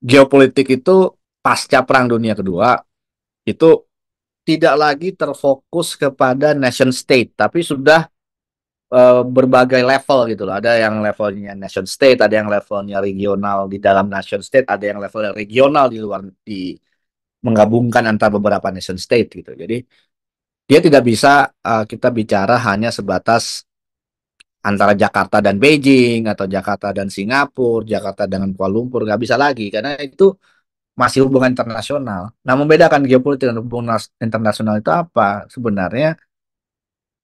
geopolitik itu pasca Perang Dunia Kedua itu tidak lagi terfokus kepada nation state, tapi sudah berbagai level gitu loh. Ada yang levelnya nation state, ada yang levelnya regional di dalam nation state, ada yang levelnya regional di luar di menggabungkan antara beberapa nation state gitu. Jadi dia tidak bisa kita bicara hanya sebatas antara Jakarta dan Beijing atau Jakarta dan Singapura, Jakarta dengan Kuala Lumpur, nggak bisa lagi karena itu masih hubungan internasional. Nah, membedakan geopolitik dan hubungan internasional itu apa? Sebenarnya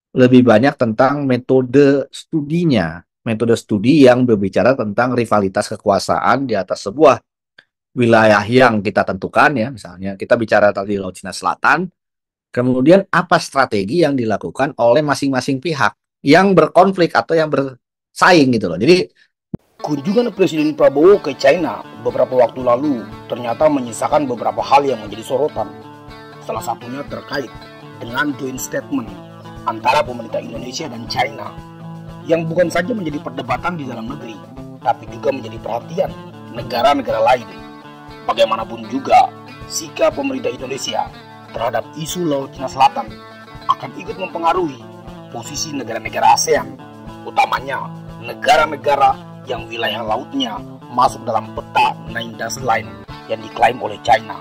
lebih banyak tentang metode studinya. Metode studi yang berbicara tentang rivalitas kekuasaan di atas sebuah wilayah yang kita tentukan ya. Misalnya kita bicara tadi Laut Cina Selatan, kemudian apa strategi yang dilakukan oleh masing-masing pihak yang berkonflik atau yang bersaing gitu loh. Jadi Kunjungan Presiden Prabowo ke China beberapa waktu lalu ternyata menyisakan beberapa hal yang menjadi sorotan. Salah satunya terkait dengan joint statement antara pemerintah Indonesia dan China yang bukan saja menjadi perdebatan di dalam negeri, tapi juga menjadi perhatian negara-negara lain. Bagaimanapun juga, sikap pemerintah Indonesia terhadap isu Laut Cina Selatan akan ikut mempengaruhi posisi negara-negara ASEAN, utamanya negara-negara yang wilayah lautnya masuk dalam peta Nine Dash Line yang diklaim oleh China.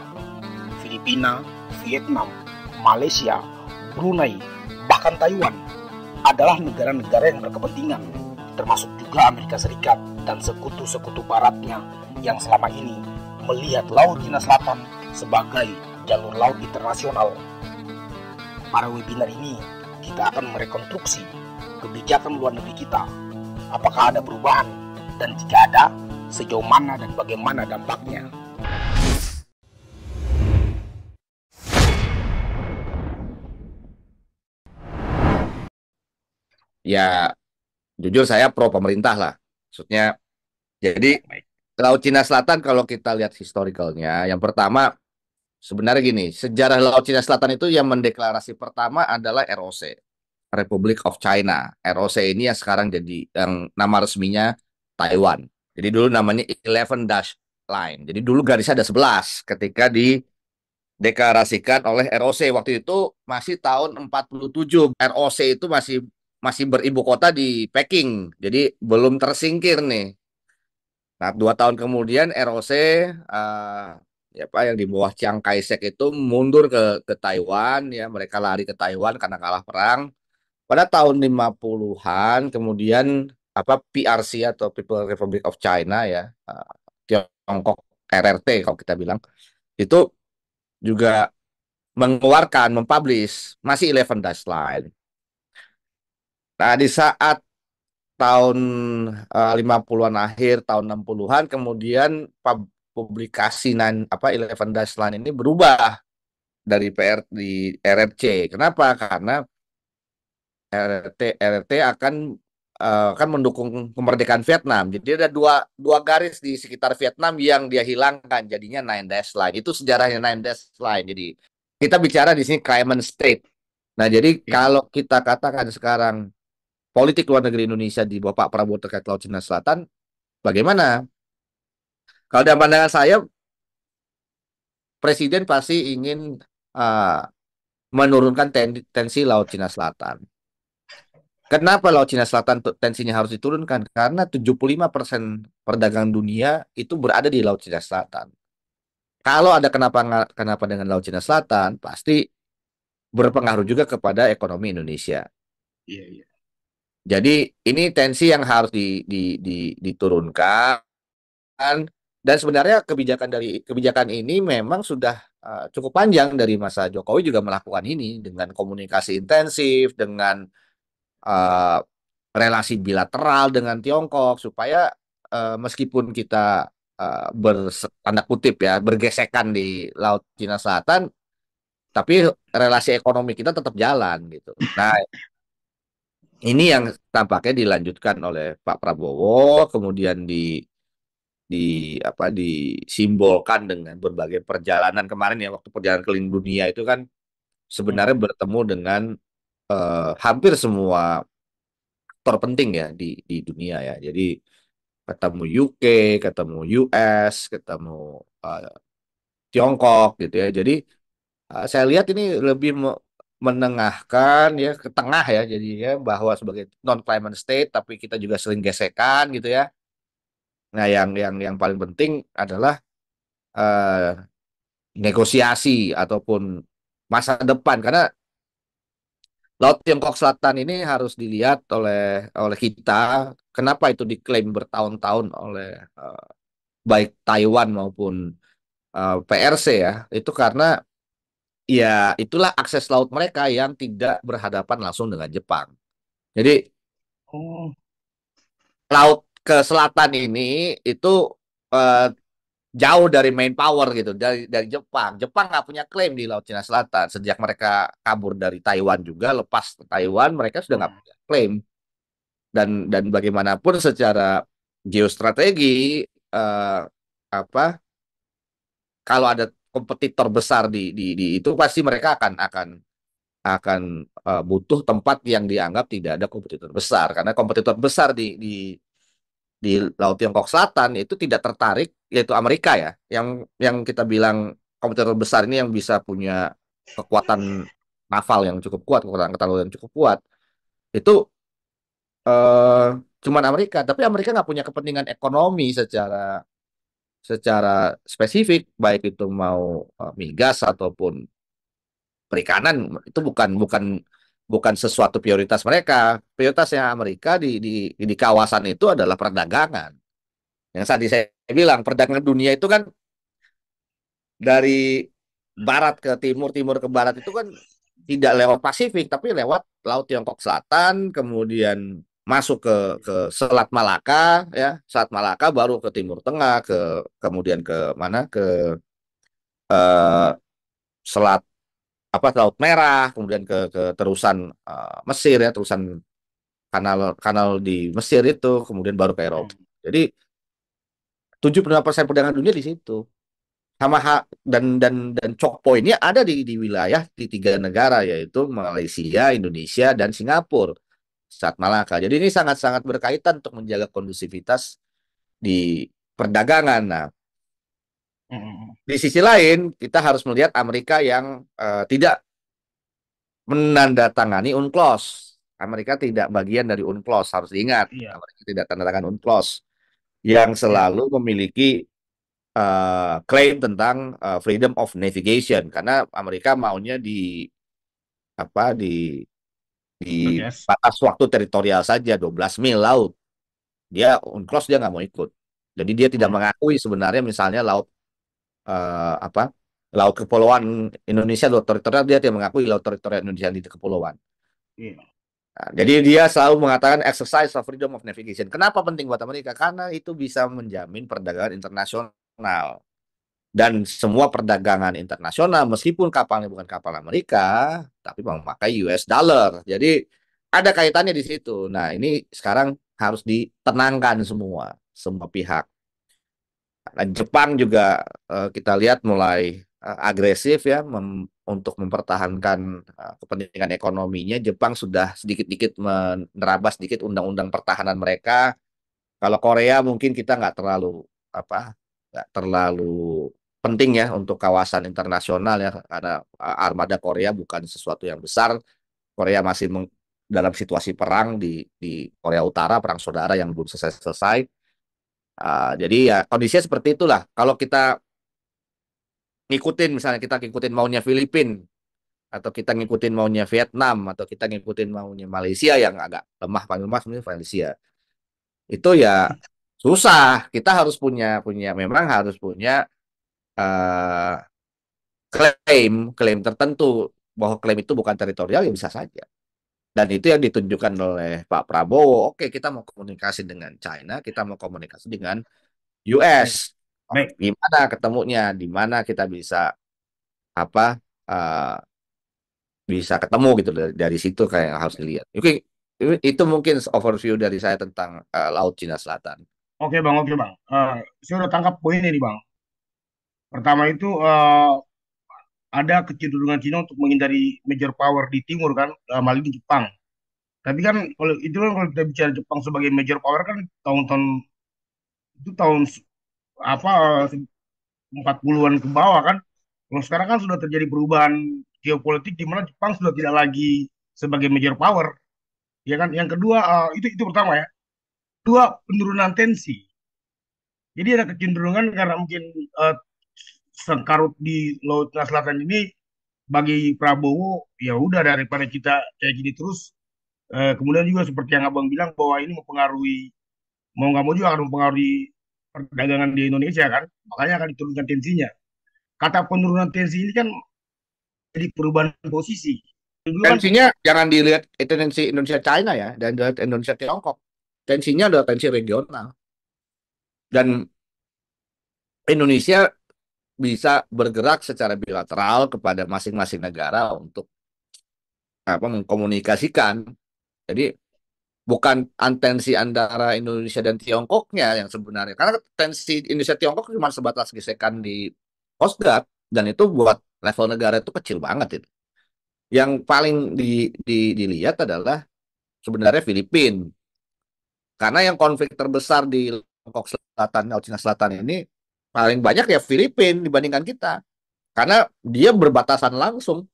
Filipina, Vietnam, Malaysia, Brunei, bahkan Taiwan adalah negara-negara yang berkepentingan, termasuk juga Amerika Serikat dan sekutu-sekutu baratnya yang selama ini melihat Laut Cina Selatan sebagai jalur laut internasional. Pada webinar ini, kita akan merekonstruksi kebijakan luar negeri kita. Apakah ada perubahan? Dan jika ada, sejauh mana dan bagaimana dampaknya? ya jujur saya pro pemerintah lah. Maksudnya jadi Baik. Laut Cina Selatan kalau kita lihat historicalnya, yang pertama sebenarnya gini, sejarah Laut Cina Selatan itu yang mendeklarasi pertama adalah ROC, Republic of China. ROC ini yang sekarang jadi yang nama resminya Taiwan. Jadi dulu namanya 11 Dash Line. Jadi dulu garisnya ada 11 ketika dideklarasikan oleh ROC. Waktu itu masih tahun 47. ROC itu masih masih beribu kota di Peking. Jadi belum tersingkir nih. Nah, 2 tahun kemudian ROC ya Pak yang di bawah Chiang Kai-shek itu mundur ke Taiwan ya, mereka lari ke Taiwan karena kalah perang. Pada tahun 50-an kemudian apa PRC atau People Republic of China ya, Tiongkok RRT kalau kita bilang itu juga mengeluarkan, mempublish masih 11 Dash Line. Nah, di saat tahun 50-an akhir, tahun 60-an, kemudian publikasi apa 11 Dash Line ini berubah dari PR di RRC. Kenapa? Karena RRT akan mendukung kemerdekaan Vietnam. Jadi ada dua dua garis di sekitar Vietnam yang dia hilangkan, jadinya Nine Dash Line. Itu sejarahnya Nine Dash Line. Jadi kita bicara di sini claimant state. Nah, jadi kalau kita katakan sekarang politik luar negeri Indonesia di bawah Pak Prabowo terkait Laut Cina Selatan, bagaimana? Kalau dalam pandangan saya, Presiden pasti ingin uh, menurunkan tensi Laut Cina Selatan. Kenapa Laut Cina Selatan tensinya harus diturunkan? Karena 75% perdagangan dunia itu berada di Laut Cina Selatan. Kalau ada kenapa dengan Laut Cina Selatan, pasti berpengaruh juga kepada ekonomi Indonesia. Iya, iya. Jadi ini tensi yang harus diturunkan. Dan sebenarnya kebijakan ini memang sudah cukup panjang dari masa Jokowi juga melakukan ini dengan komunikasi intensif, dengan uh, relasi bilateral dengan Tiongkok supaya meskipun kita tanda kutip ya bergesekan di Laut Cina Selatan, tapi relasi ekonomi kita tetap jalan gitu. Nah, ini yang tampaknya dilanjutkan oleh Pak Prabowo, kemudian disimbolkan dengan berbagai perjalanan kemarin ya waktu perjalanan keliling dunia itu kan sebenarnya bertemu dengan hampir semua aktor penting ya di dunia ya. Jadi ketemu UK, ketemu US, ketemu uh, Tiongkok gitu ya. Jadi saya lihat ini lebih menengahkan ya ke tengah ya jadinya bahwa sebagai non climate state tapi kita juga sering gesekan gitu ya. Nah, yang paling penting adalah eh, negosiasi ataupun masa depan karena Laut Tiongkok Selatan ini harus dilihat oleh oleh kita kenapa itu diklaim bertahun-tahun oleh eh, baik Taiwan maupun PRC ya itu karena ya itulah akses laut mereka yang tidak berhadapan langsung dengan Jepang. Jadi Oh, laut ke selatan ini itu eh, jauh dari main power gitu dari Jepang. Jepang nggak punya klaim di Laut Cina Selatan sejak mereka kabur dari Taiwan juga lepas Taiwan mereka sudah nggak hmm. punya klaim dan bagaimanapun secara geostrategi eh, apa kalau ada kompetitor besar di itu pasti mereka akan butuh tempat yang dianggap tidak ada kompetitor besar karena kompetitor besar di Laut Tiongkok Selatan itu tidak tertarik yaitu Amerika ya yang kita bilang kompetitor besar ini yang bisa punya kekuatan naval yang cukup kuat kekuatan angkatan laut yang cukup kuat itu eh, cuman Amerika tapi Amerika nggak punya kepentingan ekonomi secara secara spesifik baik itu mau migas ataupun perikanan itu bukan bukan bukan sesuatu prioritas mereka. Prioritasnya Amerika di kawasan itu adalah perdagangan. Yang tadi saya bilang perdagangan dunia itu kan dari barat ke timur, timur ke barat itu kan tidak lewat Pasifik tapi lewat Laut Tiongkok Selatan, kemudian masuk ke Selat Malaka ya, Selat Malaka baru ke Timur Tengah, kemudian ke mana eh, Selat apa Laut Merah, kemudian ke terusan Mesir ya, terusan kanal kanal di Mesir itu, kemudian baru ke Eropa. Hmm. Jadi 75% perdagangan dunia di situ. Sama dan choke point-nya ada di wilayah di tiga negara yaitu Malaysia, Indonesia, dan Singapura. Selat Malaka. Jadi ini sangat-sangat berkaitan untuk menjaga kondusivitas di perdagangan. Nah, Hmm. di sisi lain kita harus melihat Amerika yang tidak menandatangani UNCLOS. Amerika tidak bagian dari UNCLOS, harus diingat. Iya, Amerika tidak tanda tangan UNCLOS yang iya. selalu memiliki klaim tentang freedom of navigation karena Amerika maunya di Bagas. batas waktu teritorial saja 12 mil laut. Dia UNCLOS dia nggak mau ikut. Jadi dia tidak Hmm. mengakui sebenarnya misalnya laut apa laut kepulauan Indonesia laut teritorial dia tidak mengakui laut teritorial Indonesia di kepulauan. Iya. Nah, jadi dia selalu mengatakan exercise of freedom of navigation. Kenapa penting buat Amerika? Karena itu bisa menjamin perdagangan internasional. Dan semua perdagangan internasional, meskipun kapalnya bukan kapal Amerika, tapi memakai US dollar. Jadi ada kaitannya di situ. Nah, ini sekarang harus ditenangkan semua pihak. Dan Jepang juga kita lihat mulai agresif ya untuk mempertahankan kepentingan ekonominya. Jepang sudah sedikit-sedikit menerabas sedikit undang-undang pertahanan mereka. Kalau Korea mungkin kita nggak terlalu penting ya untuk kawasan internasional ya karena armada Korea bukan sesuatu yang besar. Korea masih dalam situasi perang di Korea Utara, perang saudara yang belum selesai-selesai. Jadi ya kondisinya seperti itulah. Kalau kita ngikutin misalnya kita ngikutin maunya Filipina atau kita ngikutin maunya Vietnam atau kita ngikutin maunya Malaysia yang agak lemah paling lemah sebenarnya Malaysia itu ya susah kita harus punya memang harus punya eh, klaim tertentu bahwa klaim itu bukan teritorial ya bisa saja dan itu yang ditunjukkan oleh Pak Prabowo oke kita mau komunikasi dengan China kita mau komunikasi dengan US Baik. Baik. gimana ketemunya di mana kita bisa apa eh, bisa ketemu gitu dari situ kayak yang harus dilihat. Oke, itu mungkin overview dari saya tentang Laut Cina Selatan. Oke bang, oke bang. Saya udah tangkap poin ini bang. Pertama itu ada kecenderungan Cina untuk menghindari major power di timur kan, malah di Jepang. Tapi kan kalau itu kan kalau kita bicara Jepang sebagai major power kan tahun-tahun itu tahun apa 40-an ke bawah kan. Kalau sekarang kan sudah terjadi perubahan geopolitik di mana Jepang sudah tidak lagi sebagai major power, ya kan. Yang kedua, itu pertama ya. Kedua, penurunan tensi. Jadi ada kecenderungan karena mungkin eh, sengkarut di Laut Tengah Selatan ini bagi Prabowo ya udah daripada kita kayak gini terus. Kemudian juga seperti yang abang bilang bahwa ini mempengaruhi, mau nggak mau juga akan mempengaruhi perdagangan di Indonesia kan, makanya akan diturunkan tensinya. Kata penurunan tensi ini kan jadi perubahan posisi. Dulu kan Tensinya jangan dilihat itu tensi Indonesia China ya, dan dilihat Indonesia Tiongkok. Tensinya adalah tensi regional. Dan Indonesia bisa bergerak secara bilateral kepada masing-masing negara untuk apa mengkomunikasikan. Jadi bukan tensi antara Indonesia dan Tiongkoknya yang sebenarnya. Karena tensi Indonesia Tiongkok cuma sebatas gesekan di Coast Guard dan itu buat level negara itu kecil banget itu. Yang paling dilihat adalah sebenarnya Filipina. Karena yang konflik terbesar di Lombok Selatan, Laut Cina Selatan ini paling banyak ya Filipina dibandingkan kita. Karena dia berbatasan langsung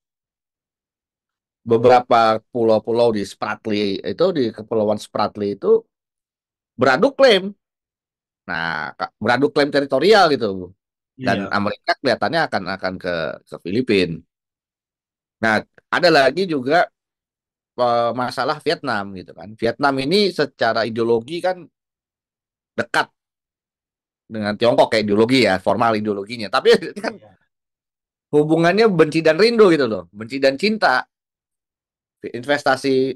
beberapa pulau-pulau di Spratly itu di Kepulauan Spratly itu beradu klaim. Nah, beradu klaim teritorial gitu. Dan iya, Amerika kelihatannya akan ke Filipina. Nah, ada lagi juga masalah Vietnam gitu kan. Vietnam ini secara ideologi kan dekat dengan Tiongkok kayak ideologi ya, formal ideologinya. Tapi kan iya, hubungannya benci dan rindu gitu loh, benci dan cinta. Investasi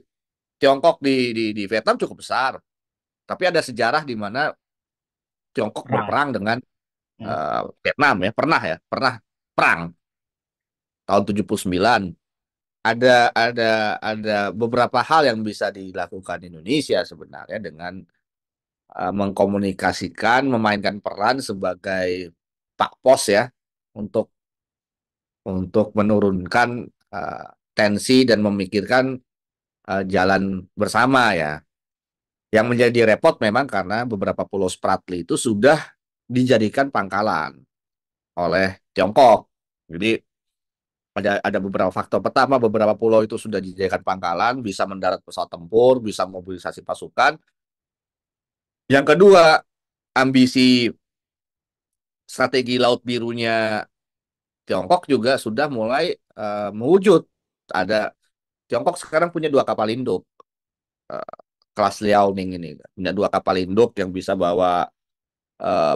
Tiongkok di Vietnam cukup besar, tapi ada sejarah di mana Tiongkok perang. berperang dengan Hmm. Vietnam pernah perang tahun 79. Ada beberapa hal yang bisa dilakukan Indonesia sebenarnya dengan mengkomunikasikan, memainkan peran sebagai Pak Pos ya untuk menurunkan tensi dan memikirkan jalan bersama ya. Yang menjadi repot memang karena beberapa pulau Spratly itu sudah dijadikan pangkalan oleh Tiongkok. Jadi ada beberapa faktor. Pertama, beberapa pulau itu sudah dijadikan pangkalan, bisa mendarat pesawat tempur, bisa mobilisasi pasukan. Yang kedua, ambisi strategi Laut Birunya Tiongkok juga sudah mulai mewujud. Ada Tiongkok sekarang punya dua kapal induk eh, kelas Liaoning ini, punya dua kapal induk yang bisa bawa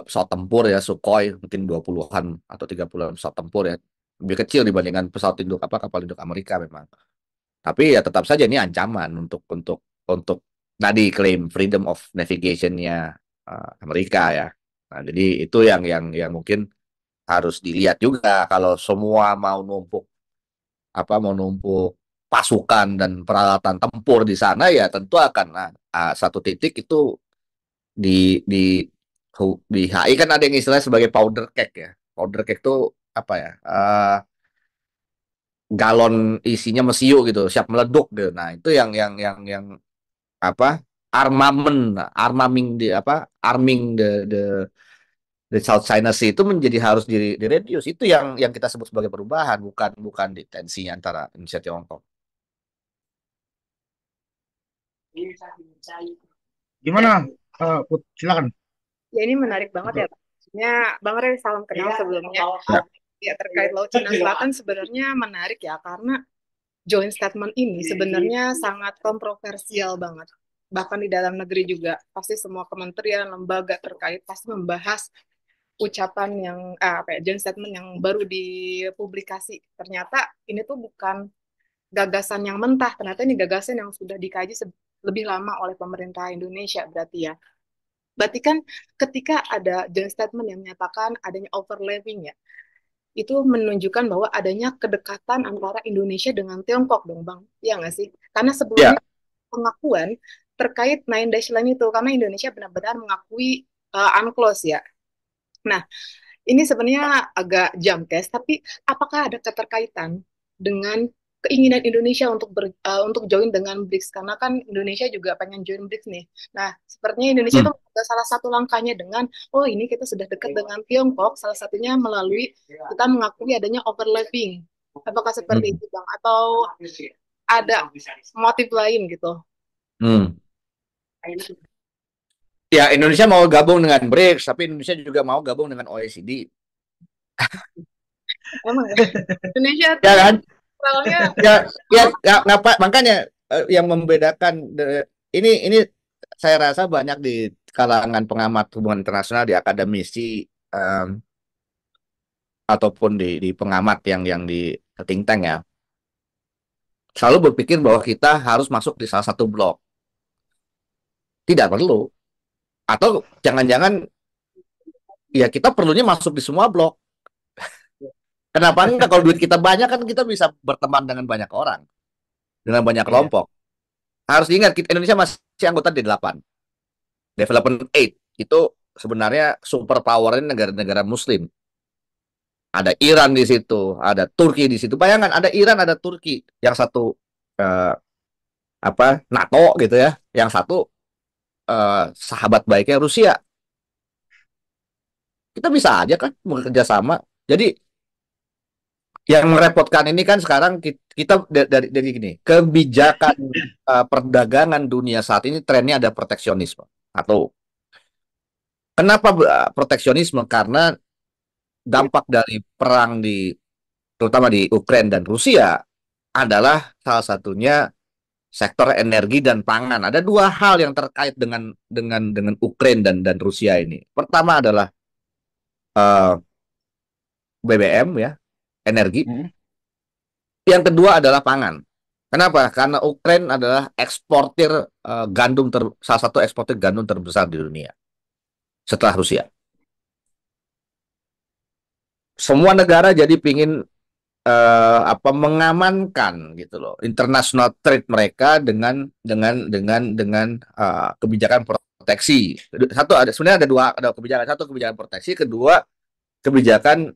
pesawat tempur ya Sukhoi mungkin 20-an atau 30-an pesawat tempur ya. Lebih kecil dibandingkan pesawat induk apa kapal induk Amerika memang. Tapi ya tetap saja ini ancaman untuk tadi klaim freedom of navigation-nya Amerika ya. Nah, jadi itu yang mungkin harus dilihat juga kalau semua mau numpuk pasukan dan peralatan tempur di sana ya tentu akan satu titik itu di di HI kan ada yang istilahnya sebagai powder keg ya. Powder keg itu apa ya? Galon isinya mesiu gitu, siap meleduk gitu. Nah, itu yang apa? Armamen, armaming di apa? Arming the South China Sea itu menjadi harus di reduce. Itu yang kita sebut sebagai perubahan, bukan di tensinya antara Indonesia Tiongkok. Gimana, Put? Silakan. Ya ini menarik banget ya. Maksudnya Bang Rey salam kenal sebelumnya. Ya, Ya terkait Laut Cina Selatan sebenarnya menarik ya karena joint statement ini sebenarnya sangat kontroversial banget. Bahkan di dalam negeri juga pasti semua kementerian, lembaga terkait pasti membahas ucapan yang apa ya, joint statement yang baru dipublikasi. Ternyata ini tuh bukan gagasan yang mentah, ternyata ini gagasan yang sudah dikaji lebih lama oleh pemerintah Indonesia berarti ya. Berarti kan ketika ada joint statement yang menyatakan adanya overlapping ya, itu menunjukkan bahwa adanya kedekatan antara Indonesia dengan Tiongkok dong Bang. Iya nggak sih? Karena ya, sebelumnya pengakuan terkait Nine Dash Line itu, karena Indonesia benar-benar mengakui UNCLOS ya. Nah, ini sebenarnya agak jump test, tapi apakah ada keterkaitan dengan keinginan Indonesia untuk join dengan BRICS karena kan Indonesia juga pengen join BRICS nih. Nah, sepertinya Indonesia Hmm. itu ada salah satu langkahnya dengan oh ini kita sudah dekat dengan Tiongkok, salah satunya melalui kita mengakui adanya overlapping. Apakah seperti Hmm. itu, Bang? Atau ada motif lain gitu? Hmm. Ya, Indonesia mau gabung dengan BRICS, tapi Indonesia juga mau gabung dengan OECD. Emang ya? Indonesia Ya tuh kan? soalnya Ya, ya, ya ngapa? Makanya yang membedakan ini saya rasa banyak di kalangan pengamat hubungan internasional, di akademisi, em, ataupun di pengamat yang di think tank ya, selalu berpikir bahwa kita harus masuk di salah satu blok. Tidak perlu. Atau jangan-jangan ya kita perlunya masuk di semua blok. Kenapa enggak? Kalau duit kita banyak kan kita bisa berteman dengan banyak orang, dengan banyak Iya. kelompok. Harus diingat Indonesia masih anggota D8, Development Aid. Itu sebenarnya super power negara-negara Muslim. Ada Iran di situ, ada Turki di situ. Bayangkan ada Iran, ada Turki. Yang satu eh, NATO gitu ya, yang satu sahabat baiknya Rusia. Kita bisa aja kan bekerja sama. Jadi yang merepotkan ini kan sekarang kita dari gini, kebijakan perdagangan dunia saat ini trennya ada proteksionisme. Atau kenapa proteksionisme? Karena dampak dari perang terutama di Ukraina dan Rusia adalah salah satunya sektor energi dan pangan. Ada dua hal yang terkait dengan Ukraina dan Rusia ini. Pertama adalah uh, BBM ya, energi. Hmm. Yang kedua adalah pangan. Kenapa? Karena Ukraina adalah eksportir salah satu eksportir gandum terbesar di dunia setelah Rusia. Semua negara jadi pingin mengamankan gitu loh international trade mereka dengan kebijakan proteksi. Sebenarnya ada kebijakan, satu kebijakan proteksi, kedua kebijakan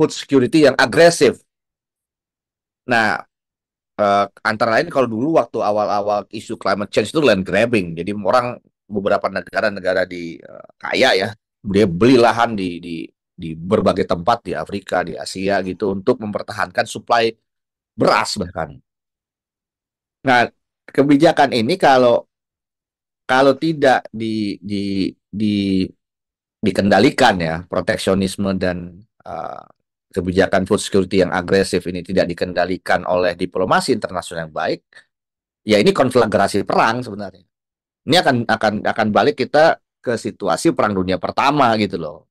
food security yang agresif. Nah, antara lain kalau dulu waktu awal-awal isu climate change itu land grabbing. Jadi beberapa negara-negara di kaya ya, dia beli lahan di berbagai tempat di Afrika, di Asia gitu untuk mempertahankan supply beras bahkan. Nah, kebijakan ini kalau kalau tidak di dikendalikan ya, proteksionisme dan kebijakan food security yang agresif ini tidak dikendalikan oleh diplomasi internasional yang baik, ya ini konflagrasi perang sebenarnya. Ini akan balik kita ke situasi perang dunia pertama gitu loh.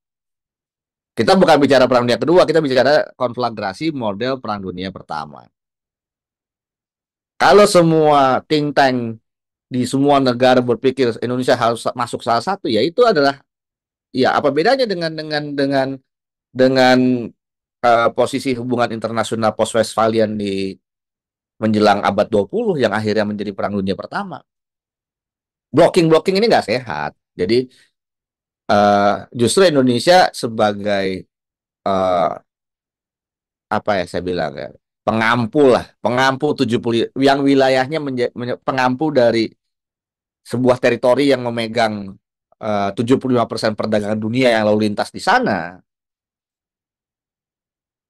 Kita bukan bicara perang dunia kedua, kita bicara konflagrasi model perang dunia pertama. Kalau semua think tank di semua negara berpikir Indonesia harus masuk salah satu, ya itu adalah ya apa bedanya dengan posisi hubungan internasional post Westphalian di menjelang abad 20 yang akhirnya menjadi perang dunia pertama. Blocking ini nggak sehat. Jadi justru Indonesia sebagai uh, apa ya saya bilang ya, pengampu 70 yang wilayahnya pengampu dari sebuah teritori yang memegang 75% perdagangan dunia yang lalu lintas di sana.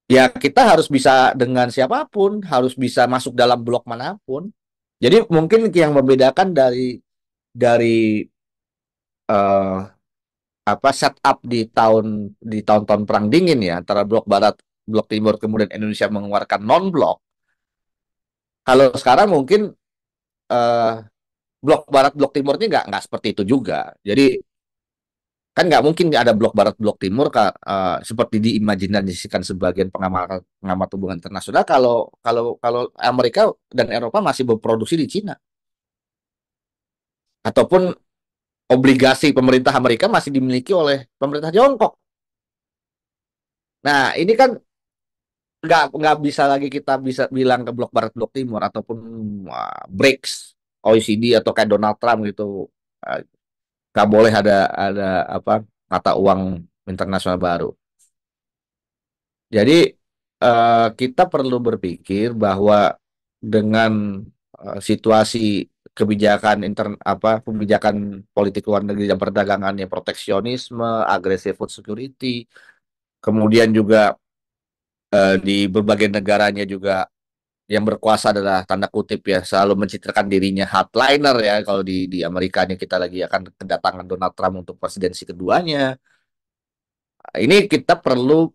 Ya kita harus bisa dengan siapapun, harus bisa masuk dalam blok manapun. Jadi mungkin yang membedakan dari uh, setup di tahun-tahun perang dingin ya antara blok barat, blok timur, kemudian Indonesia mengeluarkan non blok. Kalau sekarang mungkin uh, blok barat, blok timur ini nggak seperti itu juga. Jadi kan nggak mungkin ada blok barat, blok timur seperti diimajinasikan sebagian pengamat pengamat hubungan internasional kalau kalau kalau Amerika dan Eropa masih berproduksi di Cina ataupun obligasi pemerintah Amerika masih dimiliki oleh pemerintah Tiongkok. Nah, ini kan nggak bisa lagi kita bisa bilang ke blok barat, blok timur ataupun BRICS, OECD atau kayak Donald Trump gitu. Uh, nggak boleh ada apa mata uang internasional baru. Jadi kita perlu berpikir bahwa dengan situasi kebijakan kebijakan politik luar negeri dan perdagangannya proteksionisme, agresif food security, kemudian juga di berbagai negaranya juga yang berkuasa adalah tanda kutip ya selalu mencitrakan dirinya hardliner ya kalau di Amerikanya kita lagi akan kedatangan Donald Trump untuk presidensi keduanya. Ini kita perlu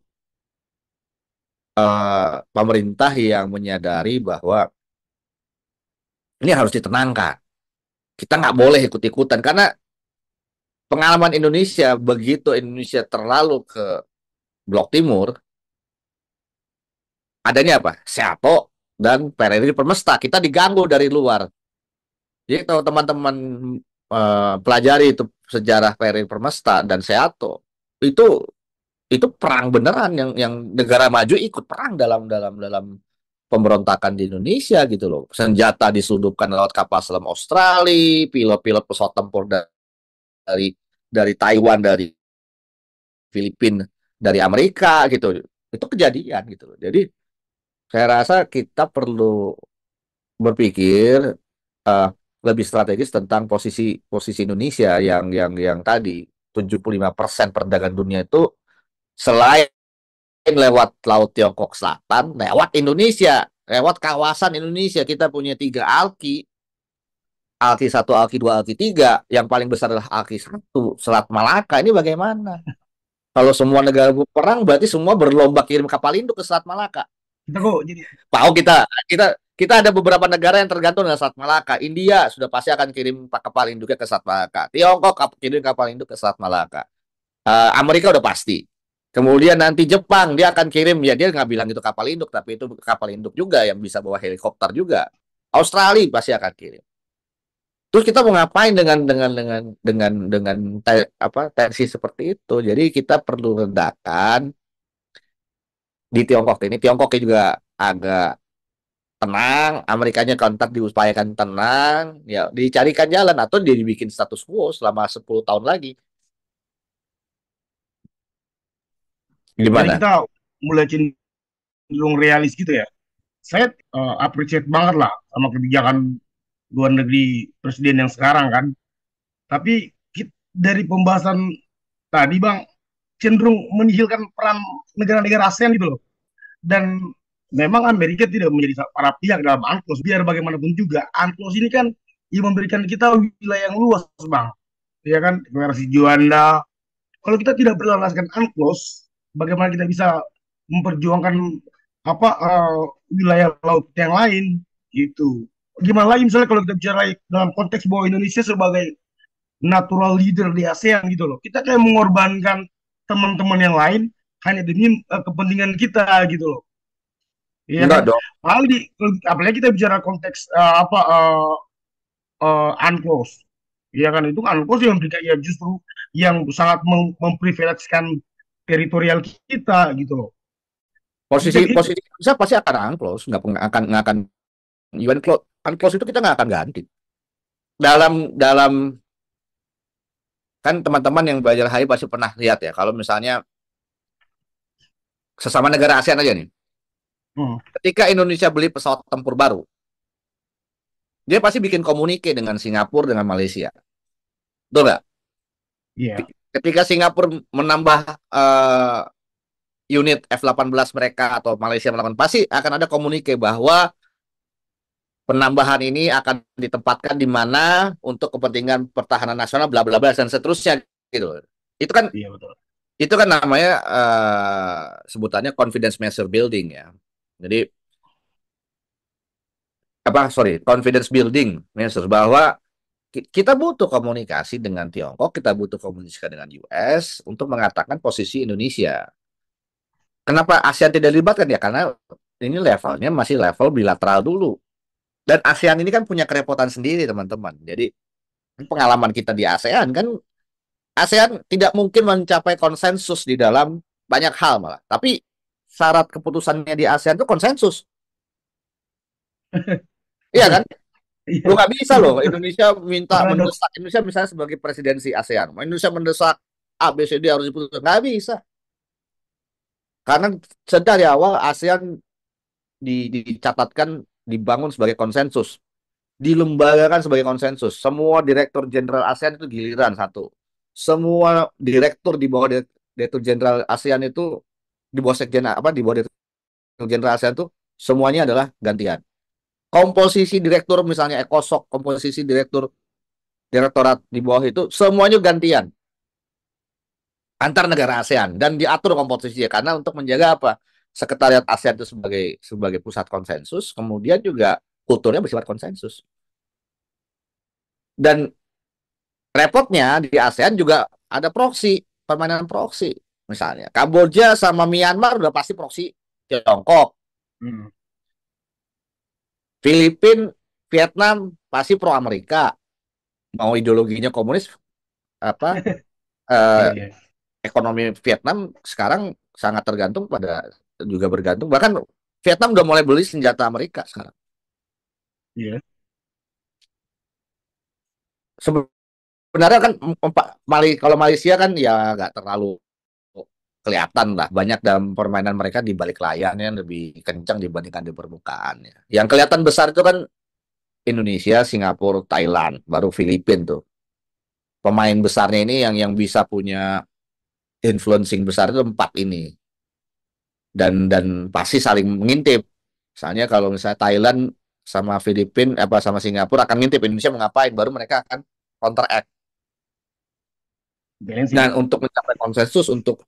pemerintah yang menyadari bahwa ini harus ditenangkan. Kita nggak boleh ikut-ikutan karena pengalaman Indonesia begitu Indonesia terlalu ke Blok Timur, adanya apa? Seato dan PRRI Permesta. Kita diganggu dari luar. Jadi kalau teman-teman pelajari itu sejarah PRRI Permesta dan Seato, itu perang beneran yang negara maju ikut perang dalam pemberontakan di Indonesia gitu loh. Senjata diselundupkan lewat kapal selam Australia, pilot-pilot pesawat tempur dari Taiwan, dari Filipina, dari Amerika gitu. Itu kejadian gitu loh. Jadi saya rasa kita perlu berpikir uh, lebih strategis tentang posisi Indonesia yang tadi 75% perdagangan dunia itu selain lewat Laut Tiongkok Selatan, lewat Indonesia, lewat kawasan Indonesia. Kita punya 3 Alki 1, Alki 2, Alki 3. Yang paling besar adalah Alki 1, Selat Malaka. Ini bagaimana? Kalau semua negara berperang, berarti semua berlomba kirim kapal induk ke Selat Malaka. Kita kok jadi Tahu kita ada beberapa negara yang tergantung dengan Selat Malaka. India sudah pasti akan kirim kapal induknya ke Selat Malaka. Tiongkok kirim kapal induk ke Selat Malaka. Amerika udah pasti. Kemudian nanti Jepang dia akan kirim ya dia nggak bilang itu kapal induk tapi itu kapal induk juga yang bisa bawa helikopter juga. Australia pasti akan kirim. Terus kita mau ngapain dengan tensi seperti itu? Jadi kita perlu redakan di Tiongkok ini. Tiongkoknya juga agak tenang, Amerikanya kontak diupayakan tenang, ya dicarikan jalan atau dia dibikin status quo selama 10 tahun lagi. jadi Gimana? kita mulai cenderung realis gitu ya. Saya appreciate banget lah sama kebijakan luar negeri presiden yang sekarang kan. Tapi dari pembahasan tadi Bang cenderung menihilkan peran negara-negara ASEAN gitu loh. Dan memang Amerika tidak menjadi para pihak dalam UNCLOS. Biar bagaimanapun juga, UNCLOS ini kan yang memberikan kita wilayah yang luas, Bang. Ya kan, deklarasi Juanda. Kalau kita tidak berlandaskan UNCLOS, bagaimana kita bisa memperjuangkan wilayah laut yang lain gitu. Gimana lagi misalnya kalau kita bicara dalam konteks bahwa Indonesia sebagai natural leader di ASEAN gitu loh. Kita kayak mengorbankan teman-teman yang lain hanya demi kepentingan kita gitu loh. Iya Enggak kan? dong. Apalagi kita bicara konteks UNCLOS. Iya kan itu UNCLOS yang memberikan ya justru yang sangat memprivilegikan teritorial kita gitu loh. Posisi Jadi posisi Indonesia pasti akan unclose, nggak akan UN unclose itu kita nggak akan ganti. Dalam kan teman-teman yang belajar HI pasti pernah lihat ya, kalau misalnya sesama negara ASEAN aja nih, ketika Indonesia beli pesawat tempur baru, dia pasti bikin komunike dengan Singapura, dengan Malaysia. Betul nggak? iya. Ketika Singapura menambah unit F-18 mereka atau Malaysia melakukan, pasti akan ada komunike bahwa penambahan ini akan ditempatkan di mana untuk kepentingan pertahanan nasional, bla bla bla dan seterusnya gitu. Itu kan Iya betul. namanya sebutannya confidence measure building ya. Jadi confidence building measure bahwa kita butuh komunikasi dengan Tiongkok, kita butuh komunikasi dengan US untuk mengatakan posisi Indonesia. Kenapa ASEAN tidak dilibatkan ya? Karena ini levelnya masih level bilateral dulu. Dan ASEAN ini kan punya kerepotan sendiri, teman-teman. Jadi pengalaman kita di ASEAN kan, ASEAN tidak mungkin mencapai konsensus di dalam banyak hal malah. Tapi syarat keputusannya di ASEAN itu konsensus. Iya kan? Lu Iya. nggak bisa loh Indonesia minta Paradoks. mendesak, Indonesia misalnya sebagai presidensi ASEAN, Indonesia mendesak A, B, C, D harus diputuskan. Nggak bisa. Karena dari awal ASEAN dicatatkan dibangun sebagai konsensus, dilembagakan sebagai konsensus. Semua direktur jenderal ASEAN itu giliran satu. Semua direktur di bawah direktur jenderal ASEAN itu di bawah sekjen apa di bawah direktur jenderal ASEAN itu semuanya adalah gantian. Komposisi direktur misalnya Ekosok, komposisi direktorat di bawah itu semuanya gantian antar negara ASEAN dan diatur komposisinya karena untuk menjaga apa? Sekretariat ASEAN itu sebagai pusat konsensus, kemudian juga kulturnya bersifat konsensus. Dan repotnya di ASEAN juga ada proksi, permainan proksi. Misalnya, Kamboja sama Myanmar udah pasti proksi Tiongkok. Filipina, Vietnam pasti pro Amerika. Mau ideologinya komunis, apa ekonomi Vietnam sekarang sangat tergantung juga bergantung. Bahkan Vietnam udah mulai beli senjata Amerika sekarang. Iya. Sebenarnya kan kalau Malaysia kan ya nggak terlalu kelihatan lah, banyak dalam permainan mereka di balik layarnya lebih kencang dibandingkan di permukaan. Yang kelihatan besar itu kan Indonesia, Singapura, Thailand, baru Filipina tuh. Pemain besarnya ini yang bisa punya influencing besar itu 4 ini. Dan pasti saling mengintip. Misalnya kalau misalnya Thailand sama Filipina apa sama Singapura akan ngintip Indonesia mau ngapain, baru mereka akan counteract. Dan untuk mencapai konsensus untuk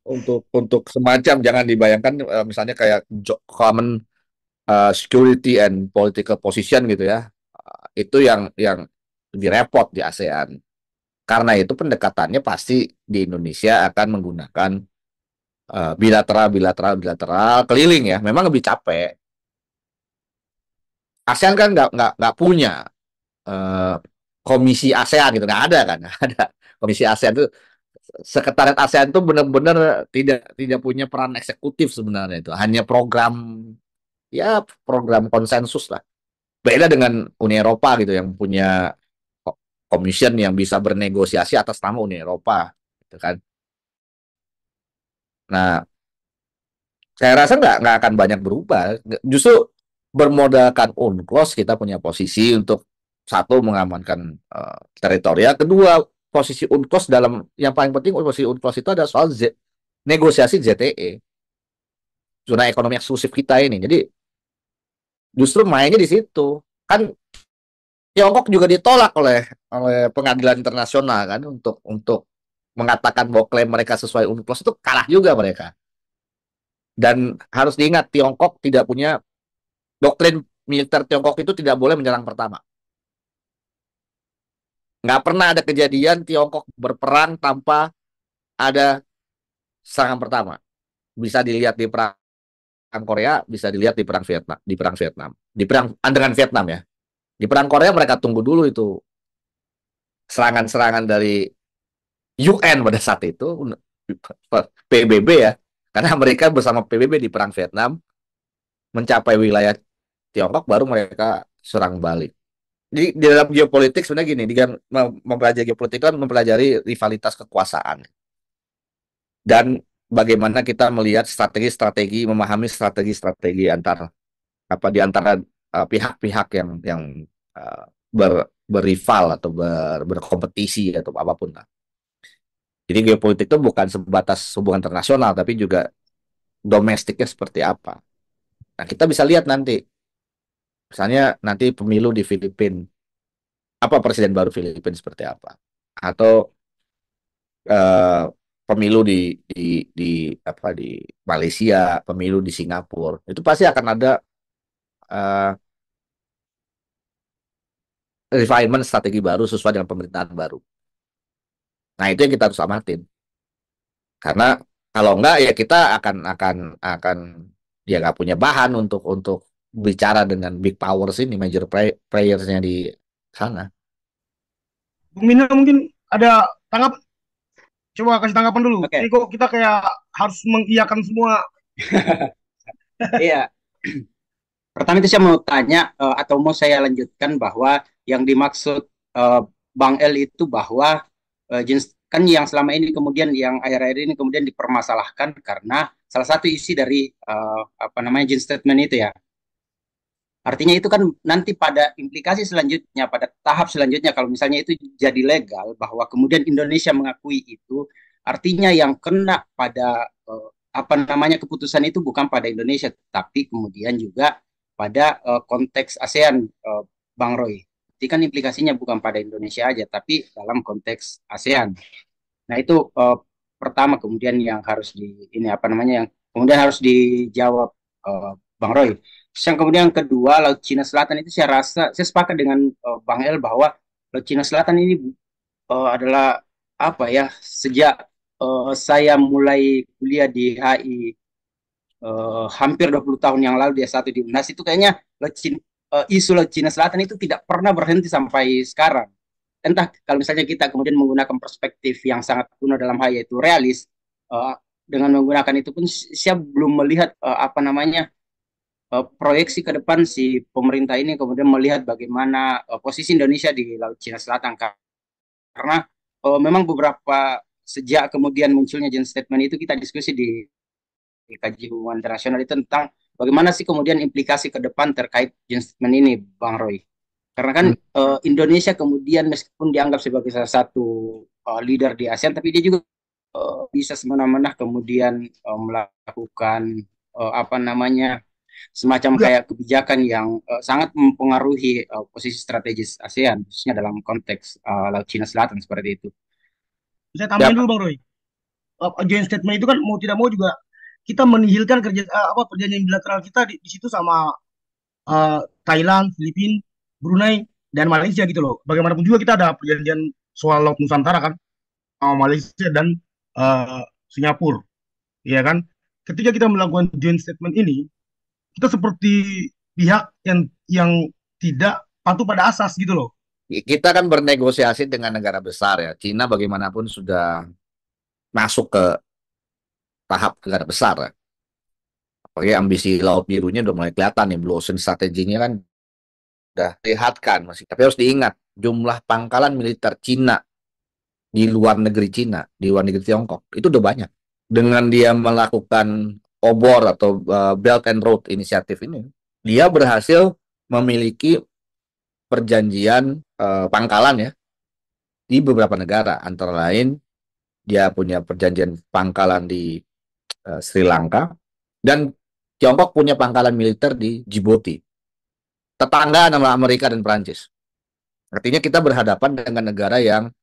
semacam jangan dibayangkan misalnya kayak common security and political position gitu ya. Itu yang lebih repot di ASEAN. Karena itu pendekatannya pasti di Indonesia akan menggunakan bilateral keliling ya. Memang lebih capek. ASEAN kan nggak punya komisi ASEAN gitu, nggak ada kan, nggak ada komisi ASEAN itu. Sekretariat ASEAN itu benar-benar tidak punya peran eksekutif sebenarnya, itu hanya program konsensus lah. Beda dengan Uni Eropa gitu yang punya commission yang bisa bernegosiasi atas nama Uni Eropa gitu kan. Nah, saya rasa nggak akan banyak berubah. Justru bermodalkan UNCLOS kita punya posisi untuk satu mengamankan teritorial, kedua posisi UNCLOS dalam yang paling penting posisi UNCLOS itu ada soal negosiasi ZTE, zona ekonomi eksklusif kita ini. Jadi justru mainnya di situ kan. Tiongkok juga ditolak oleh pengadilan internasional kan untuk mengatakan bahwa klaim mereka sesuai UNCLOS, itu kalah juga mereka. Dan harus diingat Tiongkok tidak punya doktrin militer. Tiongkok itu tidak boleh menyerang pertama. Nggak pernah ada kejadian Tiongkok berperang tanpa ada serangan pertama. Bisa dilihat di perang Korea, bisa dilihat di perang Vietnam, di perang dengan Vietnam ya. Di perang Korea mereka tunggu dulu itu serangan-serangan dari UN pada saat itu, PBB ya, karena mereka bersama PBB di perang Vietnam mencapai wilayah Tiongkok baru mereka serang balik. Di dalam geopolitik sebenarnya gini, mempelajari geopolitik kan mempelajari rivalitas kekuasaan dan bagaimana kita melihat strategi-strategi, memahami strategi-strategi di antara pihak-pihak yang berrival atau berkompetisi atau apapun lah. Jadi geopolitik itu bukan sebatas hubungan internasional, tapi juga domestiknya seperti apa. Nah, kita bisa lihat nanti, misalnya nanti pemilu di Filipina, apa presiden baru Filipina seperti apa, atau pemilu di Malaysia, pemilu di Singapura, itu pasti akan ada refinement strategi baru sesuai dengan pemerintahan baru. Nah, itu yang kita harus amatin. Karena kalau enggak ya kita akan ya nggak punya bahan untuk bicara dengan big powers ini, major players-nya di sana. Bung Mina mungkin ada tanggapan? Coba kasih tanggapan dulu. Okay. Ini kok kita kayak harus mengiyakan semua. Iya. Pertama itu saya mau tanya atau mau saya lanjutkan bahwa yang dimaksud Bang El itu bahwa kan yang selama ini kemudian yang akhir-akhir ini kemudian dipermasalahkan karena salah satu isi dari apa namanya joint statement itu ya. Artinya itu kan nanti pada implikasi selanjutnya, pada tahap selanjutnya kalau misalnya itu jadi legal bahwa kemudian Indonesia mengakui itu, artinya yang kena pada apa namanya keputusan itu bukan pada Indonesia, tapi kemudian juga pada konteks ASEAN, Bang Roy. Jadi kan implikasinya bukan pada Indonesia aja, tapi dalam konteks ASEAN. Nah itu pertama kemudian yang harus di ini apa namanya yang kemudian harus dijawab Bang Roy. Terus yang kemudian yang kedua Laut Cina Selatan itu saya rasa saya sepakat dengan Bang El bahwa Laut Cina Selatan ini adalah apa ya sejak saya mulai kuliah di HI hampir 20 tahun yang lalu dia satu di UNAS itu kayaknya Laut Cina, isu Laut Cina Selatan itu tidak pernah berhenti sampai sekarang entah kalau misalnya kita kemudian menggunakan perspektif yang sangat kuno dalam hal yaitu realis, uh, dengan menggunakan itu pun saya belum melihat apa namanya proyeksi ke depan si pemerintah ini kemudian melihat bagaimana posisi Indonesia di Laut Cina Selatan karena memang beberapa sejak kemudian munculnya joint statement itu kita diskusi di kaji hubungan internasional itu tentang bagaimana sih kemudian implikasi ke depan terkait joint statement ini, Bang Roy. Karena kan Indonesia kemudian meskipun dianggap sebagai salah satu leader di ASEAN, tapi dia juga bisa semena-mena kemudian melakukan apa namanya semacam Enggak, kayak kebijakan yang sangat mempengaruhi posisi strategis ASEAN, khususnya dalam konteks Laut Cina Selatan seperti itu. saya Ya, tambahin dulu Bang Roy. Joint statement itu kan mau tidak mau juga kita menihilkan perjanjian bilateral kita di situ sama Thailand, Filipina, Brunei, dan Malaysia gitu loh. Bagaimanapun juga kita ada perjanjian soal Laut Nusantara kan sama Malaysia dan Singapura, ya kan? Ketika kita melakukan joint statement ini, kita seperti pihak yang tidak patuh pada asas gitu loh. kita kan bernegosiasi dengan negara besar ya. Cina bagaimanapun sudah masuk ke tahap negara besar ya. Apalagi ambisi Laut Birunya udah mulai kelihatan nih, Blue Ocean strateginya kan udah lihatkan masih. Tapi harus diingat, jumlah pangkalan militer Cina di luar negeri Cina, di luar negeri Tiongkok, itu udah banyak. Dengan dia melakukan obor atau Belt and Road inisiatif ini, dia berhasil memiliki perjanjian pangkalan ya di beberapa negara, antara lain dia punya perjanjian pangkalan di Sri Lanka dan Tiongkok punya pangkalan militer di Djibouti, tetangga nama Amerika dan Perancis. Artinya kita berhadapan dengan negara yang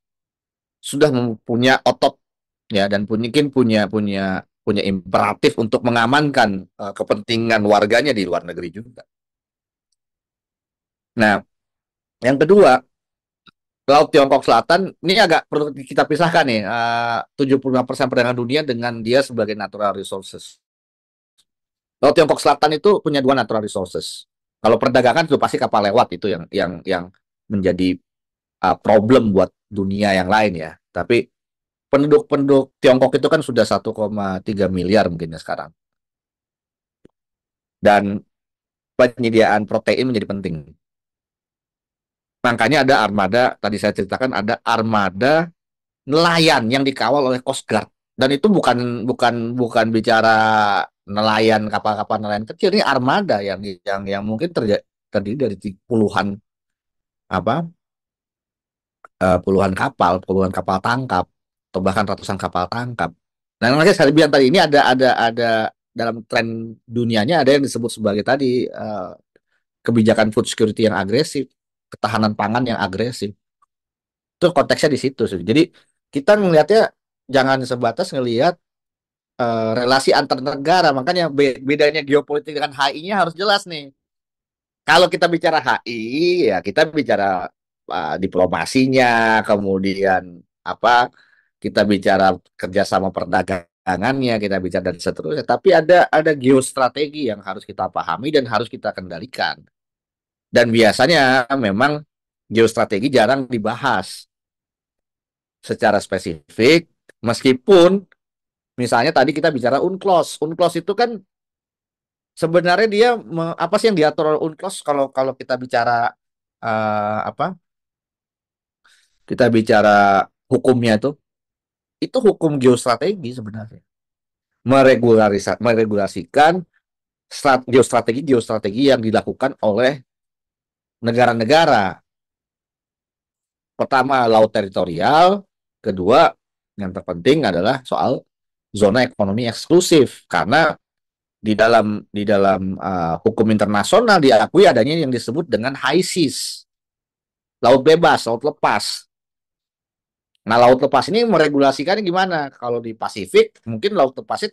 sudah punya otot ya dan mungkin punya imperatif untuk mengamankan kepentingan warganya di luar negeri juga. Nah, yang kedua, Laut Tiongkok Selatan ini agak perlu kita pisahkan nih. 75% perdagangan dunia dengan dia sebagai natural resources. Laut Tiongkok Selatan itu punya dua natural resources. Kalau perdagangan itu pasti kapal lewat itu yang menjadi problem buat dunia yang lain ya. Tapi penduduk Tiongkok itu kan sudah 1,3 miliar mungkin ya sekarang. Dan penyediaan protein menjadi penting. Makanya ada armada, tadi saya ceritakan ada armada nelayan yang dikawal oleh Coast Guard. Dan itu bukan bicara nelayan kapal-kapal nelayan kecil, ini armada yang mungkin terdiri dari puluhan apa puluhan kapal tangkap atau bahkan ratusan kapal tangkap. Nah, makanya saya bilang tadi ini ada dalam tren dunianya ada yang disebut sebagai tadi kebijakan food security yang agresif, ketahanan pangan yang agresif. Itu konteksnya di situ sih. Jadi kita ngelihatnya jangan sebatas ngelihat relasi antar negara. Makanya bedanya geopolitik dengan HI-nya harus jelas nih. Kalau kita bicara HI, ya kita bicara diplomasinya, kemudian apa? Kita bicara kerjasama perdagangannya, kita bicara dan seterusnya. Tapi ada geostrategi yang harus kita pahami dan harus kita kendalikan. Dan biasanya memang geostrategi jarang dibahas secara spesifik, meskipun misalnya tadi kita bicara UNCLOS. UNCLOS itu kan sebenarnya dia apa sih yang diatur oleh UNCLOS kalau kalau kita bicara apa? Kita bicara hukumnya itu. Itu hukum geostrategi sebenarnya. Meregulasikan geostrategi yang dilakukan oleh negara-negara. Pertama, laut teritorial. Kedua, yang terpenting adalah soal zona ekonomi eksklusif. Karena di dalam hukum internasional diakui adanya yang disebut dengan high seas, laut bebas, laut lepas. Nah, laut lepas ini meregulasikannya gimana? Kalau di Pasifik, mungkin laut lepasnya